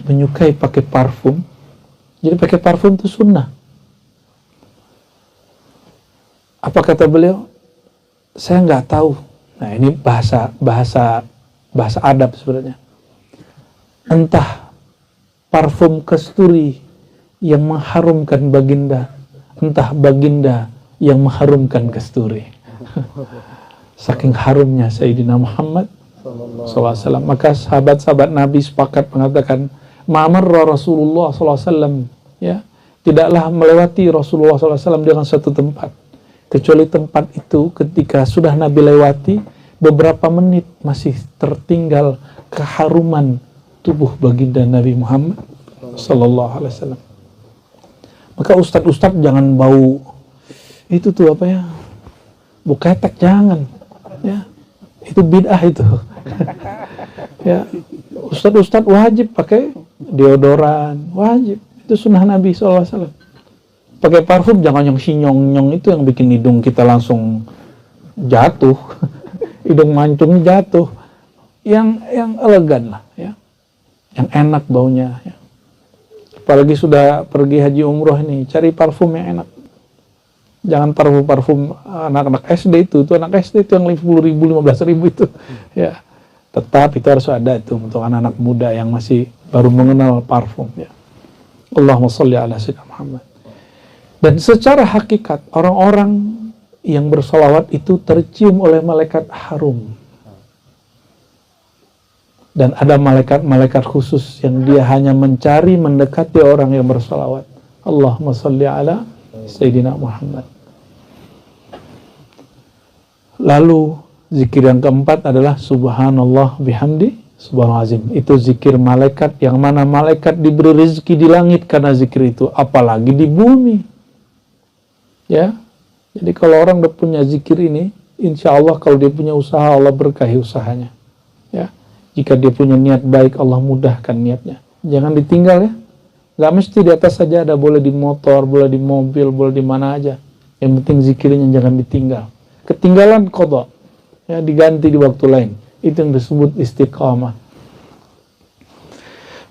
menyukai pakai parfum, jadi pakai parfum itu sunnah. Apa kata beliau? Saya nggak tahu. Nah ini bahasa adab sebenarnya. Entah parfum kasturi yang mengharumkan baginda, entah baginda yang mengharumkan kasturi. Saking harumnya Sayyidina Muhammad SAW. Maka sahabat-sahabat Nabi sepakat mengatakan, Ma'amarra Rasulullah SAW, ya, tidaklah melewati Rasulullah SAW dengan satu tempat, kecuali tempat itu ketika sudah Nabi lewati, beberapa menit masih tertinggal keharuman tubuh baginda Nabi Muhammad sallallahu alaihi wasallam. Maka ustadz jangan bau itu tuh apa ya, bau ketek, jangan ya, itu bid'ah itu. Ya, ustadz wajib pakai deodoran, wajib, itu sunnah Nabi sallallahu alaihi wasallam. Pakai parfum jangan yang sinyong-nyong itu yang bikin hidung kita langsung jatuh. Hidung mancungnya jatuh. Yang elegan lah ya. Yang enak baunya ya. Apalagi sudah pergi haji umroh ini, cari parfum yang enak. Jangan parfum anak-anak SD itu anak SD itu yang 10.000, 15.000 itu. Ya. Tetap itu harus ada itu untuk anak-anak muda yang masih baru mengenal parfum ya. Allahumma sholli ala sayyidina Muhammad. Dan secara hakikat orang-orang yang bersolawat itu tercium oleh malaikat harum. Dan ada malaikat-malaikat khusus yang dia hanya mencari mendekati orang yang bersolawat. Allahumma sholli ala Sayyidina Muhammad. Lalu zikir yang keempat adalah Subhanallah bihamdi Subhanallah azim. Itu zikir malaikat, yang mana malaikat diberi rezeki di langit karena zikir itu, apalagi di bumi. Ya, jadi kalau orang udah punya zikir ini, insya Allah kalau dia punya usaha, Allah berkahi usahanya. Ya, jika dia punya niat baik, Allah mudahkan niatnya. Jangan ditinggal ya. Gak mesti di atas saja ada, boleh di motor, boleh di mobil, boleh di mana aja. Yang penting zikirnya jangan ditinggal. Ketinggalan qadha, ya, diganti di waktu lain. Itu yang disebut istiqamah.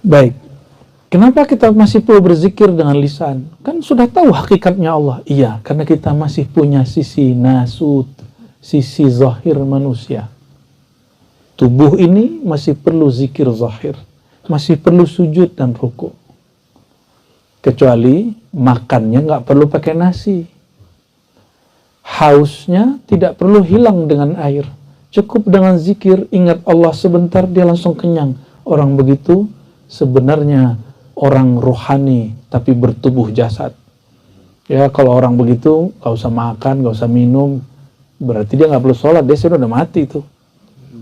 Baik. Kenapa kita masih perlu berzikir dengan lisan? Kan sudah tahu hakikatnya Allah. Iya, karena kita masih punya sisi nasut, sisi zahir manusia. Tubuh ini masih perlu zikir zahir, masih perlu sujud dan ruku. Kecuali makannya nggak perlu pakai nasi. Hausnya tidak perlu hilang dengan air. Cukup dengan zikir, ingat Allah sebentar, dia langsung kenyang. Orang begitu sebenarnya orang rohani, tapi bertubuh jasad. Ya, kalau orang begitu nggak usah makan, nggak usah minum, berarti dia nggak perlu sholat, dia sudah mati itu.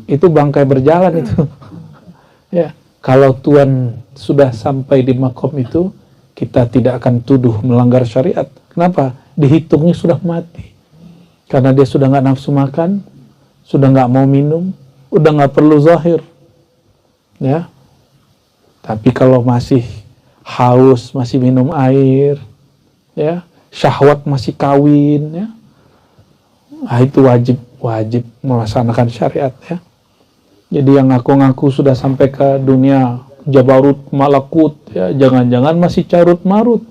Itu bangkai berjalan itu. Ya, kalau Tuhan sudah sampai di makom itu, kita tidak akan tuduh melanggar syariat. Kenapa? Dihitungnya sudah mati. Karena dia sudah nggak nafsu makan, sudah nggak mau minum, udah nggak perlu zahir. Ya. Tapi kalau masih haus, masih minum air, ya, syahwat masih kawin, ya, itu wajib melaksanakan syariat, ya. Jadi yang ngaku-ngaku sudah sampai ke dunia Jabarut, Malakut, ya, jangan-jangan masih carut marut.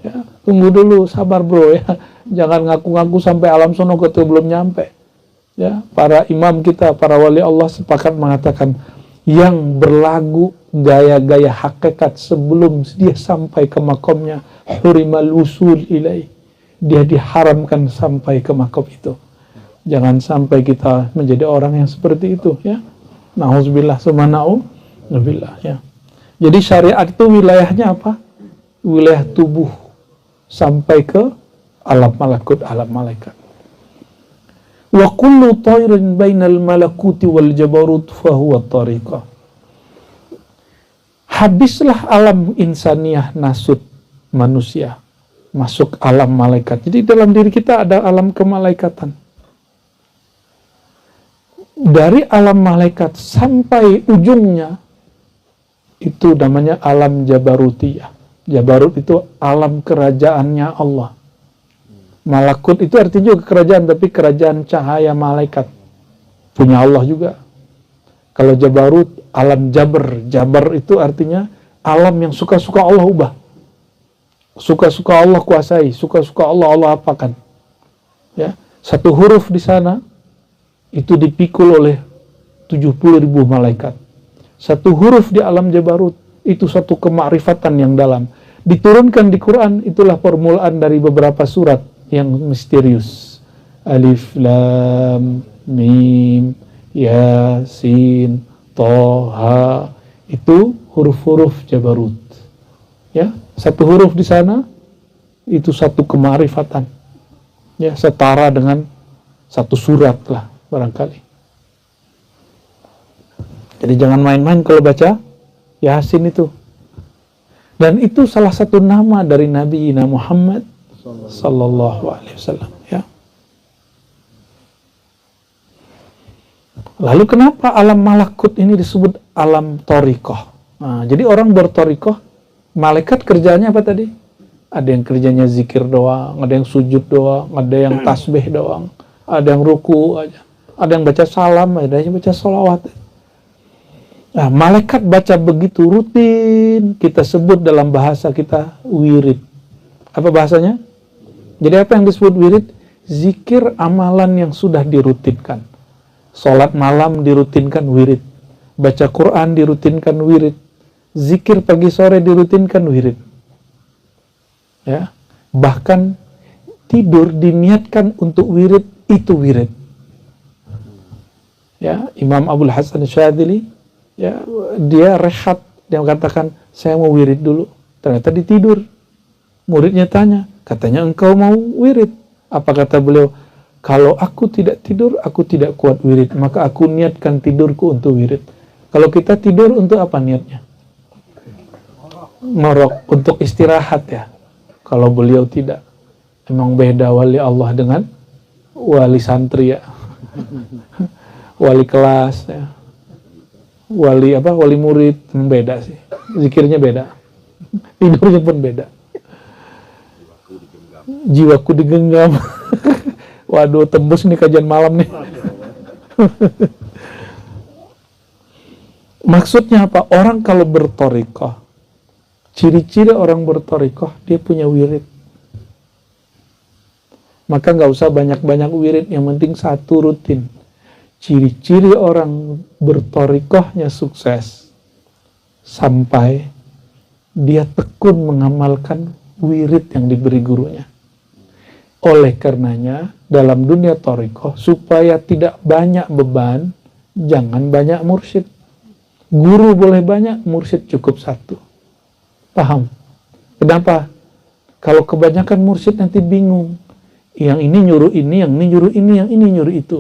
Ya, tunggu dulu, sabar bro, ya. Jangan ngaku-ngaku sampai alam sono itu belum nyampe. Ya, para imam kita, para wali Allah sepakat mengatakan yang berlagu gaya-gaya hakikat sebelum dia sampai ke makomnya, hurimal usul ilaih, dia diharamkan sampai ke makom itu. Jangan sampai kita menjadi orang yang seperti itu, ya. Na'udzubillah summa na'udzubillah, ya. Jadi syariat itu wilayahnya apa? Wilayah tubuh sampai ke alam malakut, alam malaikat. Wa kullu tairin bainal malakuti wal jabarut fahuwa tariqah. Habislah alam insaniyah nasut manusia, masuk alam malaikat. Jadi dalam diri kita ada alam kemalaikatan. Dari alam malaikat sampai ujungnya itu namanya alam jabarutiyah. Jabarut itu alam kerajaannya Allah. Malakut itu artinya juga kerajaan, tapi kerajaan cahaya malaikat punya Allah juga. Kalau Jabarut, alam Jabar. Jabar itu artinya alam yang suka-suka Allah ubah. Suka-suka Allah kuasai, suka-suka Allah apakan. Ya, satu huruf di sana itu dipikul oleh 70.000 malaikat. Satu huruf di alam Jabarut itu satu kemakrifatan yang dalam. Diturunkan di Quran, itulah permulaan dari beberapa surat yang misterius. Alif, Lam, Mim, Yasin, Toha, itu huruf-huruf Jabarut. Ya, satu huruf di sana itu satu kemarifatan. Ya, setara dengan satu surat lah barangkali. Jadi jangan main-main kalau baca Yasin itu. Dan itu salah satu nama dari Nabi Muhammad sallallahu alaihi wasallam, ya. Lalu kenapa alam malakut ini disebut alam thariqah? Nah, jadi orang berthariqah, malaikat kerjanya apa tadi? Ada yang kerjanya zikir doang, ada yang sujud doang, ada yang tasbih doang, ada yang ruku aja, ada yang baca salam, ada yang baca sholawat. Nah, malaikat baca begitu rutin, kita sebut dalam bahasa kita wirid. Apa bahasanya? Jadi apa yang disebut wirid? Zikir amalan yang sudah dirutinkan. Sholat malam dirutinkan wirid. Baca Quran dirutinkan wirid. Zikir pagi sore dirutinkan wirid. Ya. Bahkan tidur diniatkan untuk wirid, itu wirid. Ya, Imam Abdul Hasan Syadzili, ya, dia rehat, dia mengatakan saya mau wirid dulu. Ternyata ditidur. Muridnya tanya, katanya engkau mau wirid. Apa kata beliau? Kalau aku tidak tidur, aku tidak kuat wirid, maka aku niatkan tidurku untuk wirid. Kalau kita tidur untuk apa niatnya? Ngorok, untuk istirahat, ya. Kalau beliau tidak. Memang beda wali Allah dengan wali santri, ya. Wali kelas, ya. Wali murid, beda sih. Zikirnya beda. Tidurnya pun beda. Jiwaku digenggam. Waduh, tembus nih kajian malam nih. Maksudnya apa? Orang kalau berthariqah, ciri-ciri orang berthariqah, dia punya wirid. maka nggak usah banyak-banyak wirid, yang penting satu rutin. Ciri-ciri orang bertorikohnya sukses sampai dia tekun mengamalkan wirid yang diberi gurunya. Oleh karenanya, dalam dunia torikoh, supaya tidak banyak beban, jangan banyak mursyid. Guru boleh banyak, mursyid cukup satu. Paham? Kenapa? Kalau kebanyakan mursyid nanti bingung. Yang ini nyuruh ini, yang ini nyuruh ini, yang ini nyuruh itu.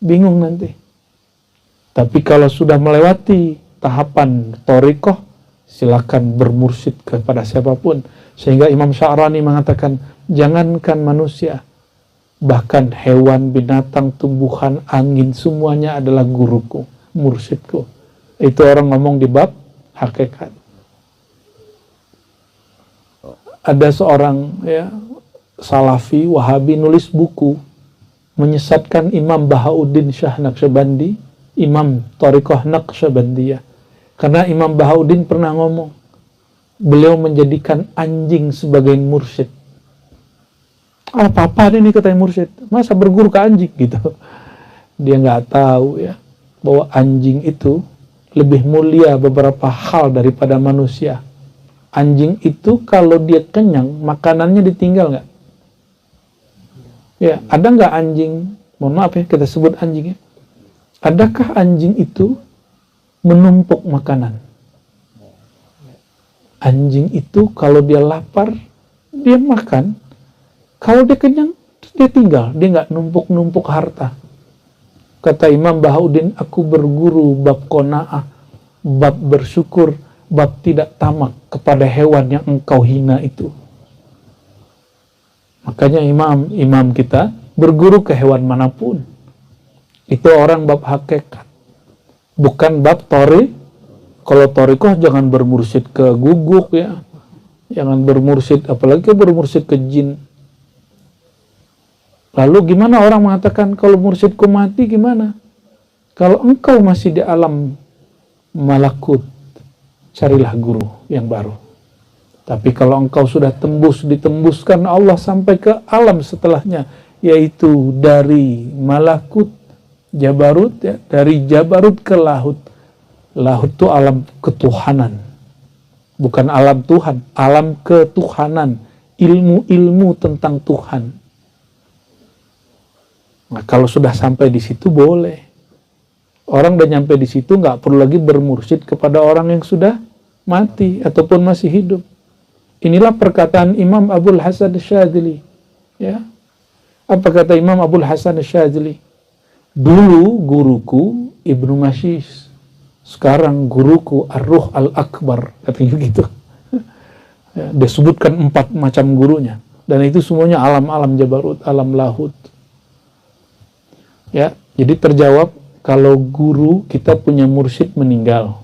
Bingung nanti. Tapi kalau sudah melewati tahapan torikoh, silakan bermursyid kepada siapapun. Sehingga Imam Sya'rani mengatakan, jangankan manusia, bahkan hewan, binatang, tumbuhan, angin, semuanya adalah guruku, mursyidku. Itu orang ngomong di bab hakikat. Ada seorang Salafi, Wahabi nulis buku menyesatkan Imam Bahauddin Shah Naqsyabandi, Imam Thariqah Naqsyabandiyah. Karena Imam Bahauddin pernah ngomong, beliau menjadikan anjing sebagai mursyid. Apa-apa ini katanya mursyid, masa berguru ke anjing gitu. Dia nggak tahu ya bahwa anjing itu lebih mulia beberapa hal daripada manusia. Anjing itu kalau dia kenyang, makanannya ditinggal nggak? Ya, ada nggak anjing, mohon maaf ya kita sebut anjing ya, adakah anjing itu menumpuk makanan? Anjing itu kalau dia lapar, dia makan. Kalau dia kenyang, dia tinggal. Dia nggak numpuk-numpuk harta. Kata Imam Bahauddin, aku berguru bab qanaah, bab bersyukur, bab tidak tamak kepada hewan yang engkau hina itu. Makanya imam kita berguru ke hewan manapun. Itu orang bab hakikat. Bukan bab tori. Kalau torikoh jangan bermursyid ke guguk ya. Jangan bermursyid, apalagi bermursyid ke jin. Lalu gimana orang mengatakan kalau mursyidku mati gimana? Kalau engkau masih di alam malakut, carilah guru yang baru. Tapi kalau engkau sudah ditembuskan Allah sampai ke alam setelahnya, yaitu dari malakut, jabarut ya, dari jabarut ke lahut. Lahut itu alam ketuhanan. Bukan alam Tuhan, alam ketuhanan, ilmu-ilmu tentang Tuhan. Nah, kalau sudah sampai di situ boleh. Orang udah nyampe di situ nggak perlu lagi bermursyid kepada orang yang sudah mati ataupun masih hidup. Inilah perkataan Imam Abul Hasan Asyadzili. Ya. Apa kata Imam Abul Hasan Asyadzili? Dulu guruku Ibnu Mashis, sekarang guruku Ar-Ruh Al-Akbar, katanya gitu. Ya, disebutkan 4 macam gurunya, dan itu semuanya alam-alam jabarut, alam lahut. Ya, jadi terjawab kalau guru kita punya mursyid meninggal,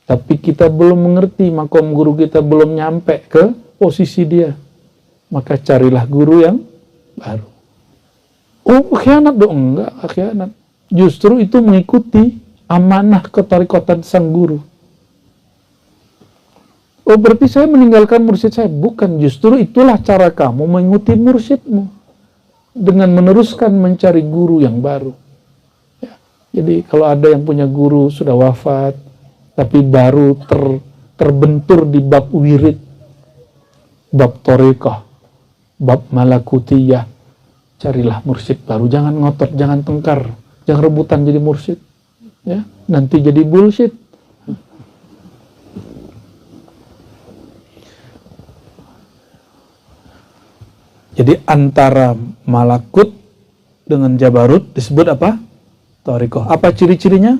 tapi kita belum mengerti, makom guru kita belum nyampe ke posisi dia, maka carilah guru yang baru. Oh, khianat dong? Enggak khianat. Justru itu mengikuti amanah ketarikotan sang guru. Oh, berarti saya meninggalkan mursyid saya? Bukan, justru itulah cara kamu mengikuti mursyidmu, dengan meneruskan mencari guru yang baru. Ya. Jadi kalau ada yang punya guru sudah wafat, tapi baru terbentur di bab wirid, bab torikoh, bab malakutiyah, carilah mursyid baru. Jangan ngotot, jangan tengkar, jangan rebutan jadi mursyid. Ya, nanti jadi bullshit. Jadi antara malakut dengan jabarut disebut apa? Torikoh. Apa ciri-cirinya?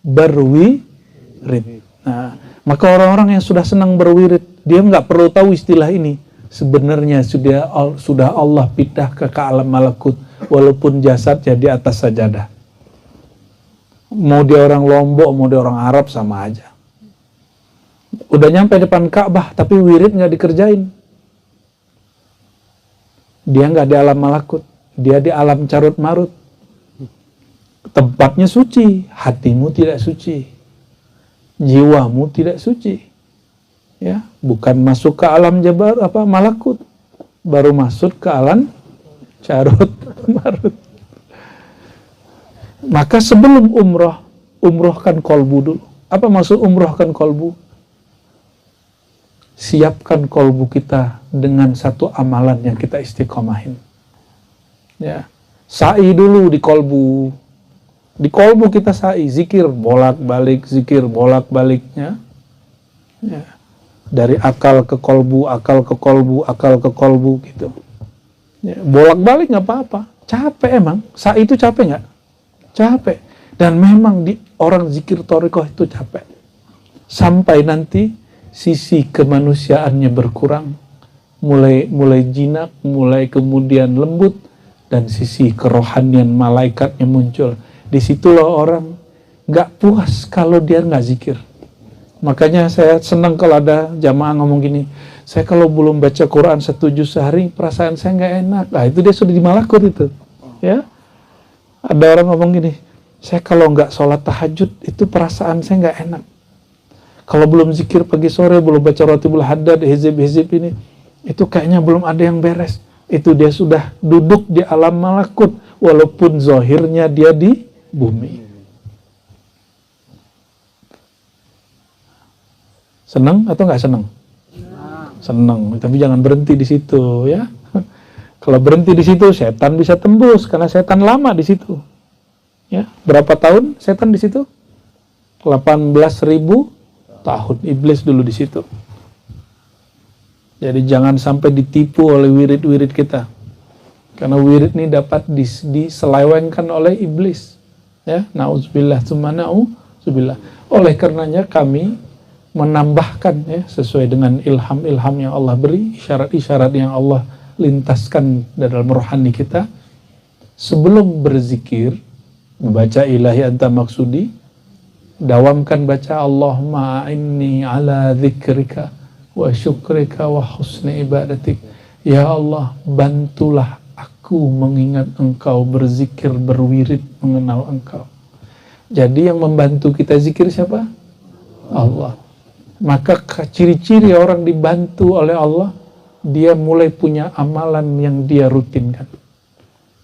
Berwirid. Nah, maka orang-orang yang sudah senang berwirid, dia nggak perlu tahu istilah ini. Sebenarnya sudah Allah pindah ke alam malakut, walaupun jasadnya di atas sajadah. Mau dia orang Lombok, mau dia orang Arab, sama aja. Udah nyampe depan Ka'bah, tapi wirid nggak dikerjain. Dia nggak di alam malakut, dia di alam carut marut. Tempatnya suci, hatimu tidak suci, jiwamu tidak suci. Ya, bukan masuk ke alam malakut. baru masuk ke alam carut marut. Maka sebelum umroh, umrohkan kolbu dulu. Apa maksud umrohkan kolbu? Siapkan kolbu kita dengan satu amalan yang kita istiqomahin. Ya, sa'i dulu di kolbu. Di kolbu kita sa'i, zikir bolak-balik, zikir bolak-baliknya. Ya. Dari akal ke kolbu, akal ke kolbu, akal ke kolbu gitu. Ya, bolak-balik nggak apa-apa. Capek emang. Sa'i itu capek nggak? Capek. Dan memang di orang zikir thariqah itu capek. Sampai nanti sisi kemanusiaannya berkurang. Mulai jinak, mulai kemudian lembut, dan sisi kerohanian malaikatnya muncul. Disitulah orang nggak puas kalau dia nggak zikir. Makanya saya senang kalau ada jamaah ngomong gini, saya kalau belum baca Quran 1 juz sehari, perasaan saya nggak enak. Nah itu dia sudah di malakut itu. Ya. Ada orang ngomong gini, saya kalau nggak sholat tahajud, itu perasaan saya nggak enak. Kalau belum zikir pagi sore, belum baca Ratibul Haddad, hizib-hizib ini, itu kayaknya belum ada yang beres. Itu dia sudah duduk di alam malakut, walaupun zahirnya dia di bumi. Senang atau nggak senang? Senang, tapi jangan berhenti di situ ya. Kalau berhenti di situ, setan bisa tembus karena setan lama di situ. Ya, berapa tahun setan di situ? 18.000 tahun iblis dulu di situ. Jadi jangan sampai ditipu oleh wirid-wirid kita. Karena wirid ini dapat diselewengkan oleh iblis. Ya, nauzubillah tsumma nauzubillah. Oleh karenanya kami menambahkan ya sesuai dengan ilham-ilham yang Allah beri, isyarat-isyarat yang Allah lintaskan dalam rohani kita. Sebelum berzikir, membaca ilahi anta maksudi, dawamkan baca Allahumma inni ala dzikrika wa syukrika wa husni ibadatik. Ya Allah, bantulah aku mengingat engkau, berzikir, berwirid, mengenal engkau. Jadi yang membantu kita zikir siapa? Allah. Maka ciri-ciri orang dibantu oleh Allah, dia mulai punya amalan yang dia rutinkan.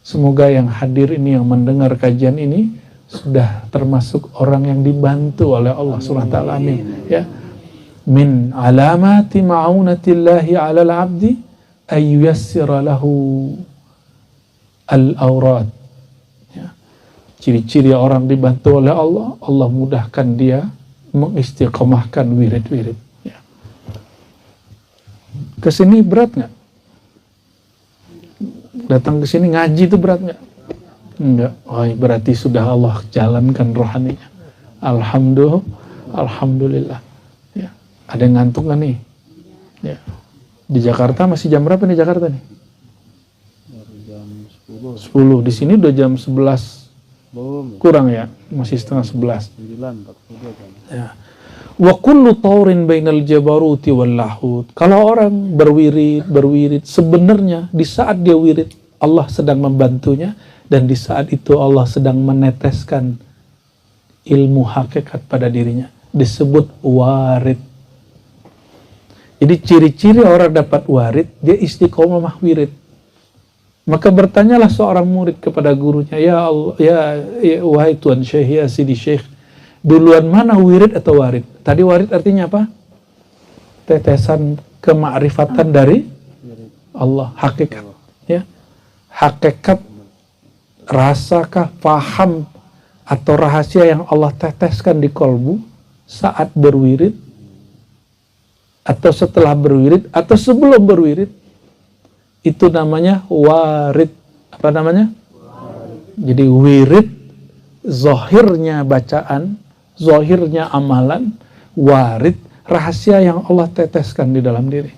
Semoga yang hadir ini, yang mendengar kajian ini, sudah termasuk orang yang dibantu oleh Allah Subhanahu wa ta'ala. Amin. Ya. Min alamati ma'unatillahi 'alal 'abdi ay yuyassira lahu al-awrad. Ya. Ciri-ciri orang dibantu oleh Allah, Allah mudahkan dia mengistiqomahkan wirid-wirid. Ya. Kesini berat nggak? Datang ke sini ngaji itu berat nggak? Enggak. Oh, berarti sudah Allah jalankan rohaninya. Alhamdulillah. Ya. Ada yang ngantuk nggak nih? Ya. Di Jakarta masih jam berapa nih Jakarta nih? Jam 10. Di sini udah jam 11. Belum. Kurang ya? Masih setengah 11. 9:42 kan. Ya. Wa kullu taurin bainal jabaruti wal lahut. Kalau orang berwirid, sebenarnya di saat dia wirid, Allah sedang membantunya, dan di saat itu Allah sedang meneteskan ilmu hakikat pada dirinya. Disebut warid. Jadi ciri-ciri orang dapat warid, dia istiqomah wirid. Maka bertanyalah seorang murid kepada gurunya, ya Allah, ya wahai Tuan Syekh, ya Sidi Syekh, duluan mana wirid atau warid? Tadi warid artinya apa? Tetesan kemakrifatan dari Allah, hakikat. Ya, hakikat, rasakah, paham atau rahasia yang Allah teteskan di kolbu saat berwirid, atau setelah berwirid, atau sebelum berwirid, itu namanya warid. Apa namanya? Jadi wirid, zahirnya bacaan, zahirnya amalan. Warid, rahasia yang Allah teteskan di dalam diri.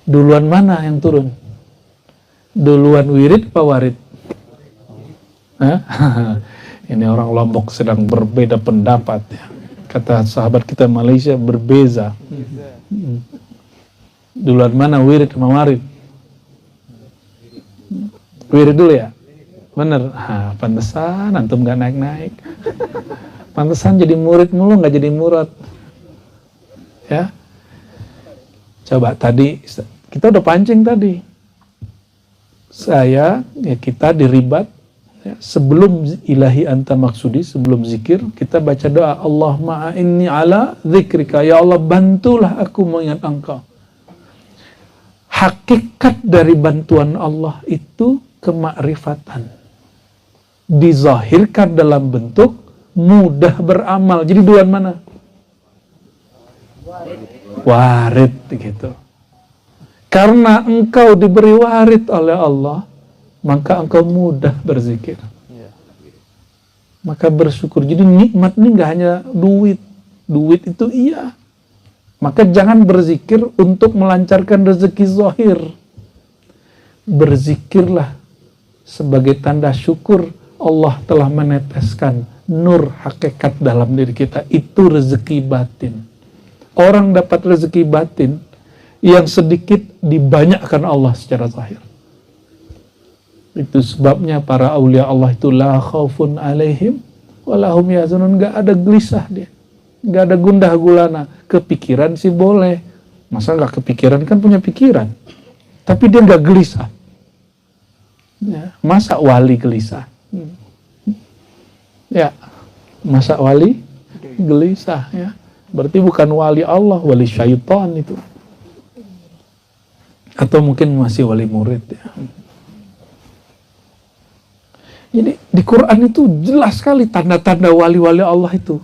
Duluan mana yang turun? Duluan wirid apa warid? Ini orang Lombok sedang berbeda pendapat ya. Kata sahabat kita Malaysia, berbeza. Duluan mana wirid sama warid? Wirid dulu ya? Bener. Pantesan antum gak naik-naik. Pantesan jadi murid mulu, gak jadi murad. Ya. Coba tadi Kita udah pancing tadi. Kita diribat. Ya, sebelum ilahi anta maksudi, sebelum zikir, kita baca doa, Allahumma inni ala zikrika. Ya Allah, bantulah aku mengingat engkau. Hakikat dari bantuan Allah itu kemakrifatan. Dizahirkan dalam bentuk mudah beramal. Jadi duluan mana? Warid gitu. Karena engkau diberi warid oleh Allah, maka engkau mudah berzikir. Maka bersyukur. Jadi nikmat ini gak hanya duit. Duit itu iya. Maka jangan berzikir untuk melancarkan rezeki zahir. Berzikirlah sebagai tanda syukur Allah telah meneteskan nur hakikat dalam diri kita. Itu rezeki batin. Orang dapat rezeki batin yang sedikit dibanyakkan Allah secara zahir. Itu sebabnya para aulia Allah itu la khaufun alaihim walahum yahzanun. Gak ada gelisah dia, gak ada gundah gulana. Kepikiran sih boleh, masa gak kepikiran, kan punya pikiran, tapi dia gak gelisah ya. Masa wali gelisah? Ya, masa wali gelisah ya? Berarti bukan wali Allah, wali syaitan itu, atau mungkin masih wali murid ya. Jadi di Quran itu jelas sekali tanda-tanda wali-wali Allah itu.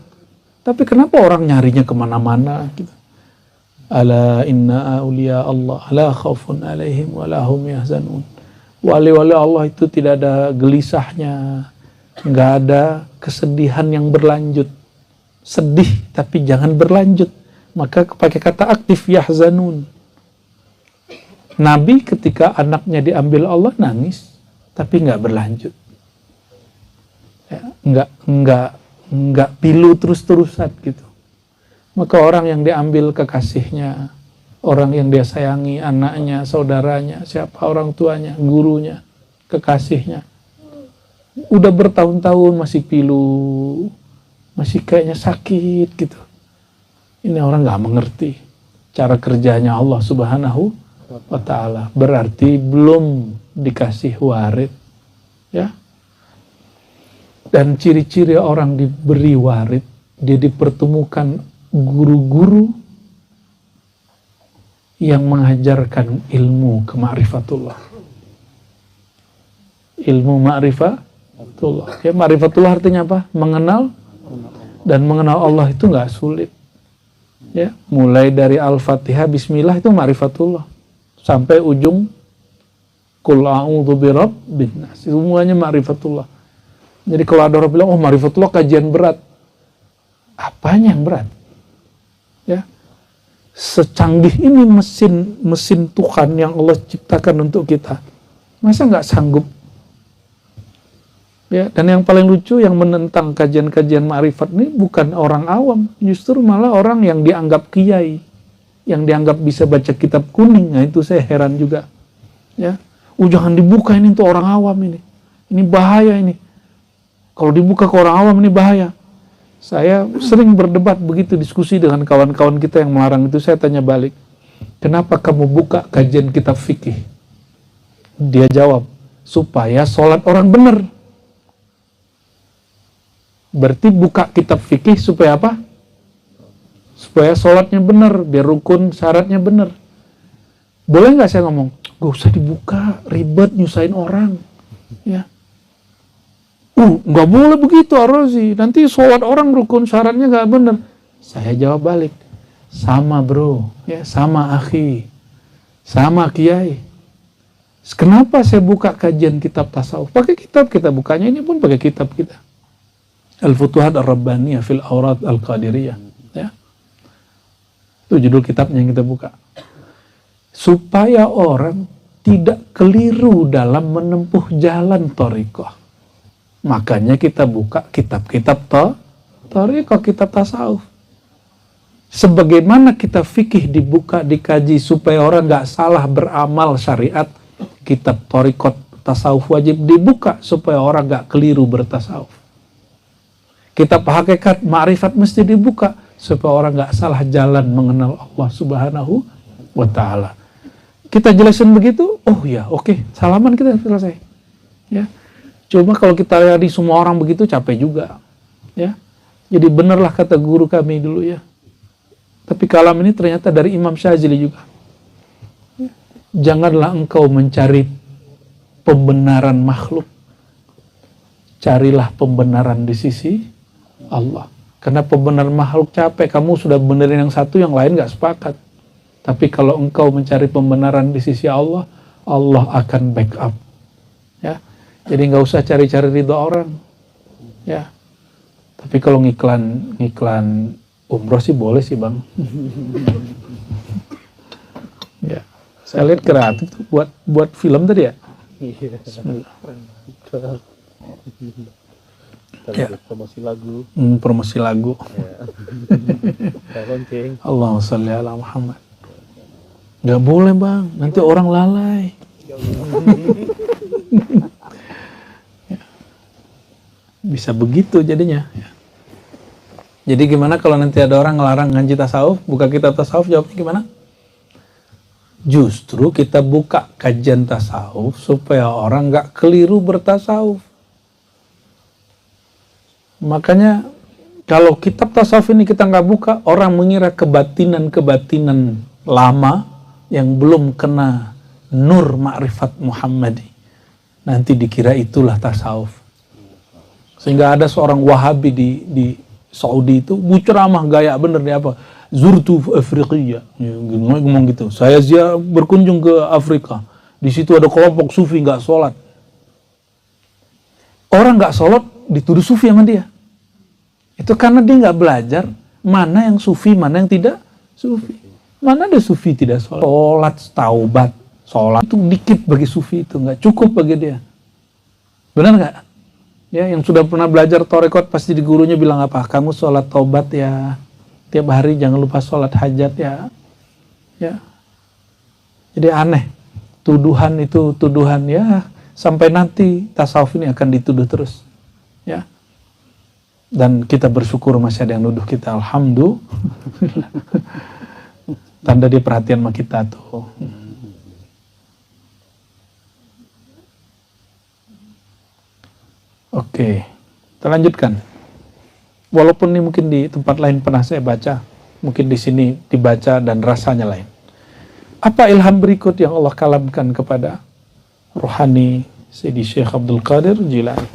Tapi kenapa orang nyarinya kemana-mana gitu? Ala inna awliya Allah la khaufun alaihim wa lahum yahzanun. Wali-wali Allah itu tidak ada gelisahnya, nggak ada kesedihan yang berlanjut. Sedih tapi jangan berlanjut. Maka pakai kata aktif, yahzanun. Nabi ketika anaknya diambil Allah nangis, tapi nggak berlanjut. Ya, nggak pilu terus-terusan gitu. Maka orang yang diambil kekasihnya, orang yang dia sayangi, anaknya, saudaranya, siapa, orang tuanya, gurunya, kekasihnya, udah bertahun-tahun masih pilu, masih kayaknya sakit gitu. Ini orang nggak mengerti cara kerjanya Allah Subhanahu wa Ta'ala. Berarti belum dikasih warid ya. Dan ciri-ciri orang diberi warid, dia dipertemukan guru-guru yang mengajarkan ilmu kema'rifatullah. Ilmu ma'rifatullah. Ya, ma'rifatullah artinya apa? Mengenal. Dan mengenal Allah itu nggak sulit. Ya, mulai dari Al-Fatihah, Bismillah itu ma'rifatullah. Sampai ujung Qul a'udzu birabbin nas. Semuanya ma'rifatullah. Jadi kalau ada orang bilang, oh ma'rifatullah kajian berat. Apanya yang berat? Ya, secanggih ini mesin Tuhan yang Allah ciptakan untuk kita. Masa nggak sanggup? Ya, dan yang paling lucu yang menentang kajian-kajian ma'rifat ini bukan orang awam, justru malah orang yang dianggap kiai, yang dianggap bisa baca kitab kuning. Nah itu saya heran juga. Ya, jangan dibuka ini untuk orang awam ini. Ini bahaya ini. Kalau dibuka ke orang awam ini bahaya. Saya sering berdebat begitu, diskusi dengan kawan-kawan kita yang melarang itu. Saya tanya balik, kenapa kamu buka kajian kitab fikih? Dia jawab, supaya sholat orang benar. Berarti buka kitab fikih supaya apa? Supaya sholatnya benar, biar rukun syaratnya benar. Boleh nggak saya ngomong? Gak usah dibuka, ribet, nyusahin orang. Ya. Nggak boleh begitu Ar-Razi, nanti sholat orang rukun syaratnya nggak benar. Saya jawab balik, sama bro, ya, sama akhi, sama kiai. Kenapa saya buka kajian kitab tasawuf? Pakai kitab kita bukanya, ini pun pakai kitab kita. Al-Futuhat Ar-Rabbaniyah fil Awrad Al-Qadiriyah. Ya. Itu judul kitabnya yang kita buka. Supaya orang tidak keliru dalam menempuh jalan thariqah. Makanya kita buka kitab-kitab thariqah, kitab tasawuf. Sebagaimana kita fikih dibuka, dikaji supaya orang nggak salah beramal syariat, kitab thariqah tasawuf wajib dibuka supaya orang nggak keliru bertasawuf. Kitab hakikat ma'rifat mesti dibuka supaya orang nggak salah jalan mengenal Allah Subhanahu wa Ta'ala. Kita jelasin begitu, oh ya, oke, salaman kita selesai. Ya. Cuma kalau kita lihat di semua orang begitu capek juga. Ya. Jadi benarlah kata guru kami dulu ya. Tapi kalam ini ternyata dari Imam Syazili juga. Ya. Janganlah engkau mencari pembenaran makhluk. Carilah pembenaran di sisi Allah. Karena pembenaran makhluk capek, kamu sudah benerin yang satu, yang lain gak sepakat. Tapi kalau engkau mencari pembenaran di sisi Allah, Allah akan backup. Ya, jadi nggak usah cari-cari ridho orang. Ya, tapi kalau ngiklan umroh sih boleh sih bang. Ya, saya lihat kreatif tuh buat film tadi ya. Iya. Promosi lagu. Promosi lagu. Ya. Lonceng. Allahumma sholli ala Muhammad. Nggak boleh bang, nanti orang lalai. Ya. Bisa begitu jadinya. Ya. Jadi gimana kalau nanti ada orang ngelarang ngaji tasawuf, buka kitab tasawuf, jawabnya gimana? Justru kita buka kajian tasawuf supaya orang nggak keliru bertasawuf. Makanya kalau kitab tasawuf ini kita nggak buka, orang mengira kebatinan-kebatinan lama yang belum kena nur ma'rifat Muhammadi. Nanti dikira itulah tasawuf. Sehingga ada seorang Wahabi di Saudi itu, ceramah gaya bener nih apa? Zurtu Afriqiya. Ya, ngomong gitu. Saya berkunjung ke Afrika. Di situ ada kelompok sufi nggak sholat. Orang nggak sholat dituduh sufi sama dia. Itu karena dia nggak belajar mana yang sufi, mana yang tidak sufi. Mana ada sufi tidak sholat? Sholat, taubat, sholat itu dikit bagi sufi, itu nggak cukup bagi dia. Benar nggak? Ya, yang sudah pernah belajar torekot pasti di gurunya bilang apa? Kamu sholat taubat ya, tiap hari jangan lupa sholat hajat ya. Ya. Jadi aneh. Tuduhan itu tuduhan ya, sampai nanti tasawuf ini akan dituduh terus. Ya. Dan kita bersyukur masih ada yang nuduh kita, alhamdulillah. Tanda dia perhatian sama kita tuh. Oke, kita lanjutkan. Walaupun ini mungkin di tempat lain pernah saya baca, mungkin di sini dibaca dan rasanya lain. Apa ilham berikut yang Allah kalamkan kepada rohani Sayyidi Syekh Abdul Qadir Jilani?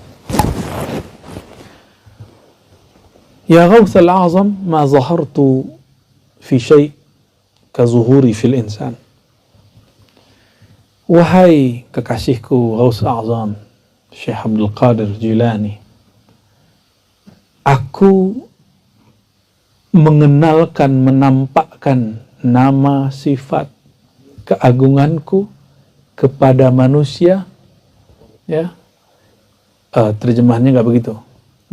Ya Ghawthal A'zam, ma zahartu fi syai' kazuhuri fil insan. Wahai kekasihku Ghaus A'zam Syekh Abdul Qadir Jilani, aku mengenalkan, menampakkan nama, sifat, keagunganku kepada manusia, ya. Terjemahannya nggak begitu.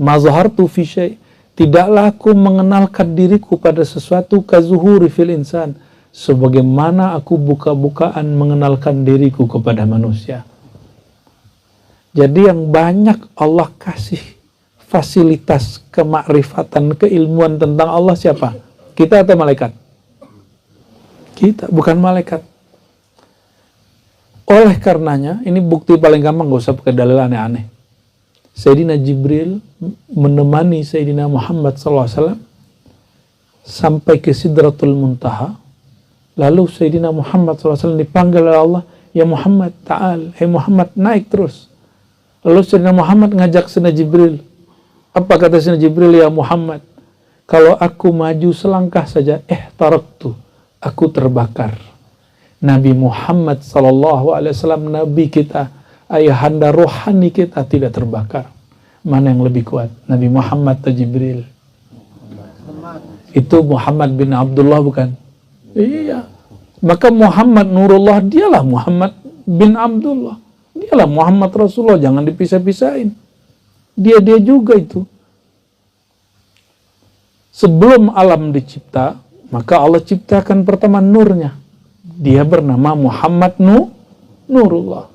Ma zahartu fi syai', tidaklah aku mengenalkan diriku pada sesuatu kazuhuri fil insan, sebagaimana aku buka-bukaan mengenalkan diriku kepada manusia. Jadi yang banyak Allah kasih fasilitas kemakrifatan, keilmuan tentang Allah siapa? Kita atau malaikat? Kita, bukan malaikat. Oleh karenanya, ini bukti paling gampang, gak usah pakai dalil aneh-aneh. Sayyidina Jibril menemani Sayyidina Muhammad SAW sampai ke Sidratul Muntaha. Lalu Sayyidina Muhammad SAW dipanggil oleh Allah, ya Muhammad, ta'al, hey Muhammad, naik terus. Lalu Sayyidina Muhammad ngajak Sayyidina Jibril. Apa kata Sayyidina Jibril, ya Muhammad, kalau aku maju selangkah saja, taraktu, aku terbakar. Nabi Muhammad SAW, Nabi kita, ayahanda rohani kita tidak terbakar. Mana yang lebih kuat? Nabi Muhammad atau Jibril? Itu Muhammad bin Abdullah bukan? Iya. Maka Muhammad Nurullah, dialah Muhammad bin Abdullah. Dialah Muhammad Rasulullah, jangan dipisah-pisahin. Dia juga itu. Sebelum alam dicipta, maka Allah ciptakan pertama nurnya. Dia bernama Muhammad Nurullah.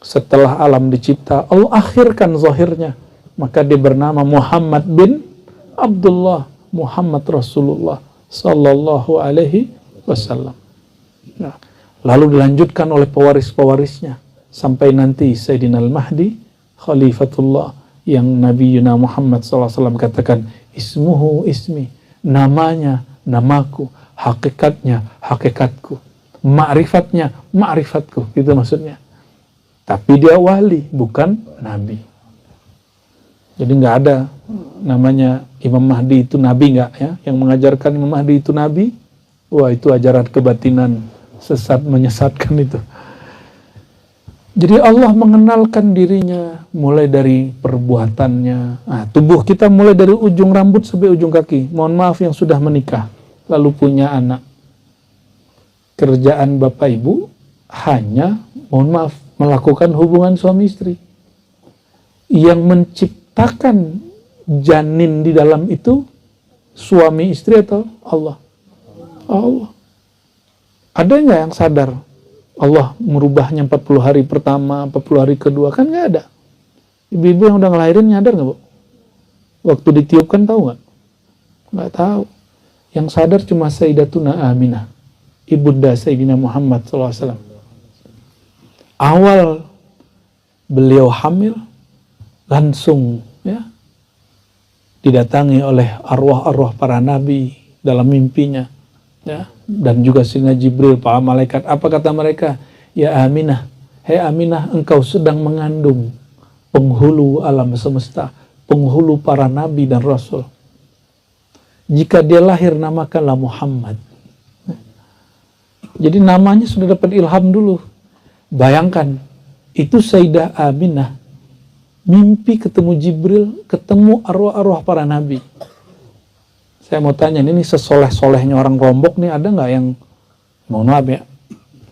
Setelah alam dicipta, Allah akhirkan zahirnya. Maka dia bernama Muhammad bin Abdullah, Muhammad Rasulullah sallallahu alaihi wasallam. Nah, lalu dilanjutkan oleh pewaris-pewarisnya sampai nanti Sayyidina Al-Mahdi Khalifatullah yang Nabi Yuna Muhammad SAW katakan ismuhu ismi, namanya namaku, hakikatnya hakikatku, ma'rifatnya ma'rifatku, itu maksudnya. Tapi dia wali, bukan nabi. Jadi nggak ada namanya Imam Mahdi itu nabi, nggak ya. Yang mengajarkan Imam Mahdi itu nabi, wah itu ajaran kebatinan sesat menyesatkan itu. Jadi Allah mengenalkan dirinya mulai dari perbuatannya. Nah, tubuh kita mulai dari ujung rambut sampai ujung kaki. Mohon maaf yang sudah menikah lalu punya anak. Kerjaan bapak ibu hanya, mohon maaf, melakukan hubungan suami istri. Yang menciptakan janin di dalam itu suami istri atau Allah? Allah. Ada nggak yang sadar Allah merubahnya 40 hari pertama, 40 hari kedua? Kan nggak ada. Ibu-ibu yang udah ngelahirin nyadar nggak, Bu? Waktu ditiupkan tahu nggak? Nggak tahu. Yang sadar cuma Sayyidatuna Aminah, ibunda Sayyidina Muhammad SAW. Awal beliau hamil, langsung ya didatangi oleh arwah-arwah para nabi dalam mimpinya, ya, dan juga Sayyidina Jibril, para malaikat. Apa kata mereka? Ya Aminah, hei Aminah, engkau sedang mengandung penghulu alam semesta, penghulu para nabi dan rasul. Jika dia lahir, namakanlah Muhammad. Jadi namanya sudah dapat ilham dulu. Bayangkan, itu Sayyidah Aminah mimpi ketemu Jibril, ketemu arwah-arwah para nabi. Saya mau tanya, ini sesoleh-solehnya orang Lombok nih, ada nggak yang, mohon maaf ya,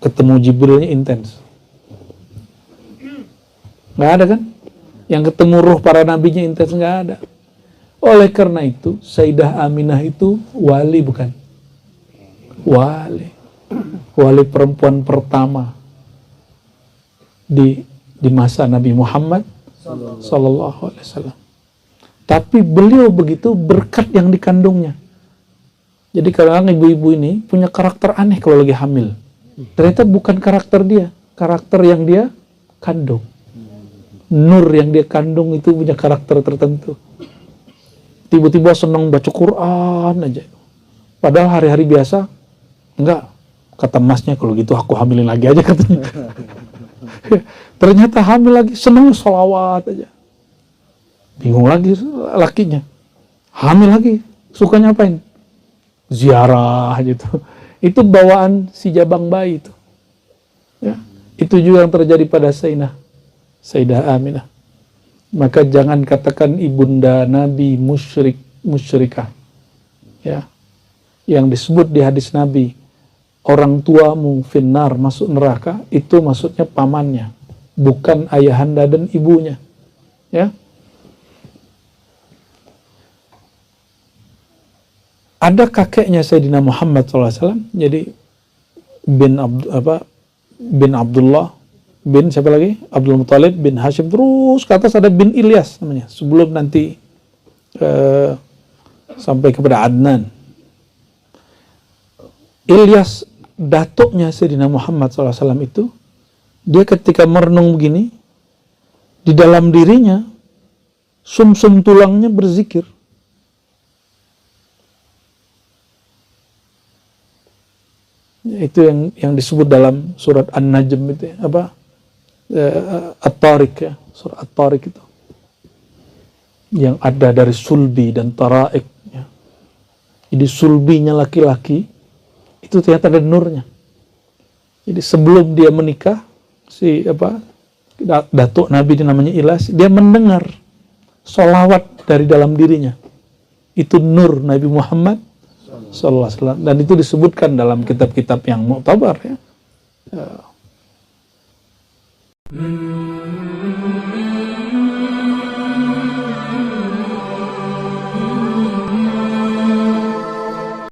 ketemu Jibrilnya intens? Nggak ada kan? Yang ketemu ruh para nabinya intens, nggak ada. Oleh karena itu, Sayyidah Aminah itu wali bukan? Wali. Wali perempuan pertama di masa Nabi Muhammad Sallallahu Alaihi Wasallam. Tapi beliau begitu berkat yang dikandungnya. Jadi kadang-kadang ibu-ibu ini punya karakter aneh kalau lagi hamil. Ternyata bukan karakter dia, karakter yang dia kandung. Nur yang dia kandung itu punya karakter tertentu. Tiba-tiba senang baca Quran aja. Padahal hari-hari biasa enggak. Kata masnya, kalau gitu aku hamilin lagi aja katanya. Ternyata hamil lagi, senang sholawat aja. Bingung lagi lakinya. Hamil lagi, sukanya apain? Ziarah gitu. Itu bawaan si jabang bayi itu. Ya. Itu juga yang terjadi pada Sayyidah Aminah. Maka jangan katakan ibunda Nabi musyrikah. Ya. Yang disebut di hadis Nabi, orang tuamu finnar, masuk neraka, itu maksudnya pamannya, bukan ayahanda dan ibunya. Ya. Ada kakeknya Sayyidina Muhammad SAW, jadi bin Abdullah, bin siapa lagi? Abdul Muthalib, bin Hashim, terus ke atas ada bin Ilyas namanya, sebelum nanti sampai kepada Adnan. Ilyas, datuknya Sayyidina Muhammad SAW itu, dia ketika merenung begini, di dalam dirinya, sumsum tulangnya berzikir. Itu yang disebut dalam surat An-Najm itu, apa? At-Tariq ya, surat At-Tariq itu. Yang ada dari sulbi dan taraik. Ya. Jadi sulbinya laki-laki, itu ternyata ada nurnya. Jadi sebelum dia menikah, datuk Nabi namanya Ilyas, dia mendengar sholawat dari dalam dirinya. Itu nur Nabi Muhammad Sallallahu Alaihi Wasallam, dan itu disebutkan dalam kitab-kitab yang mu'tabar ya.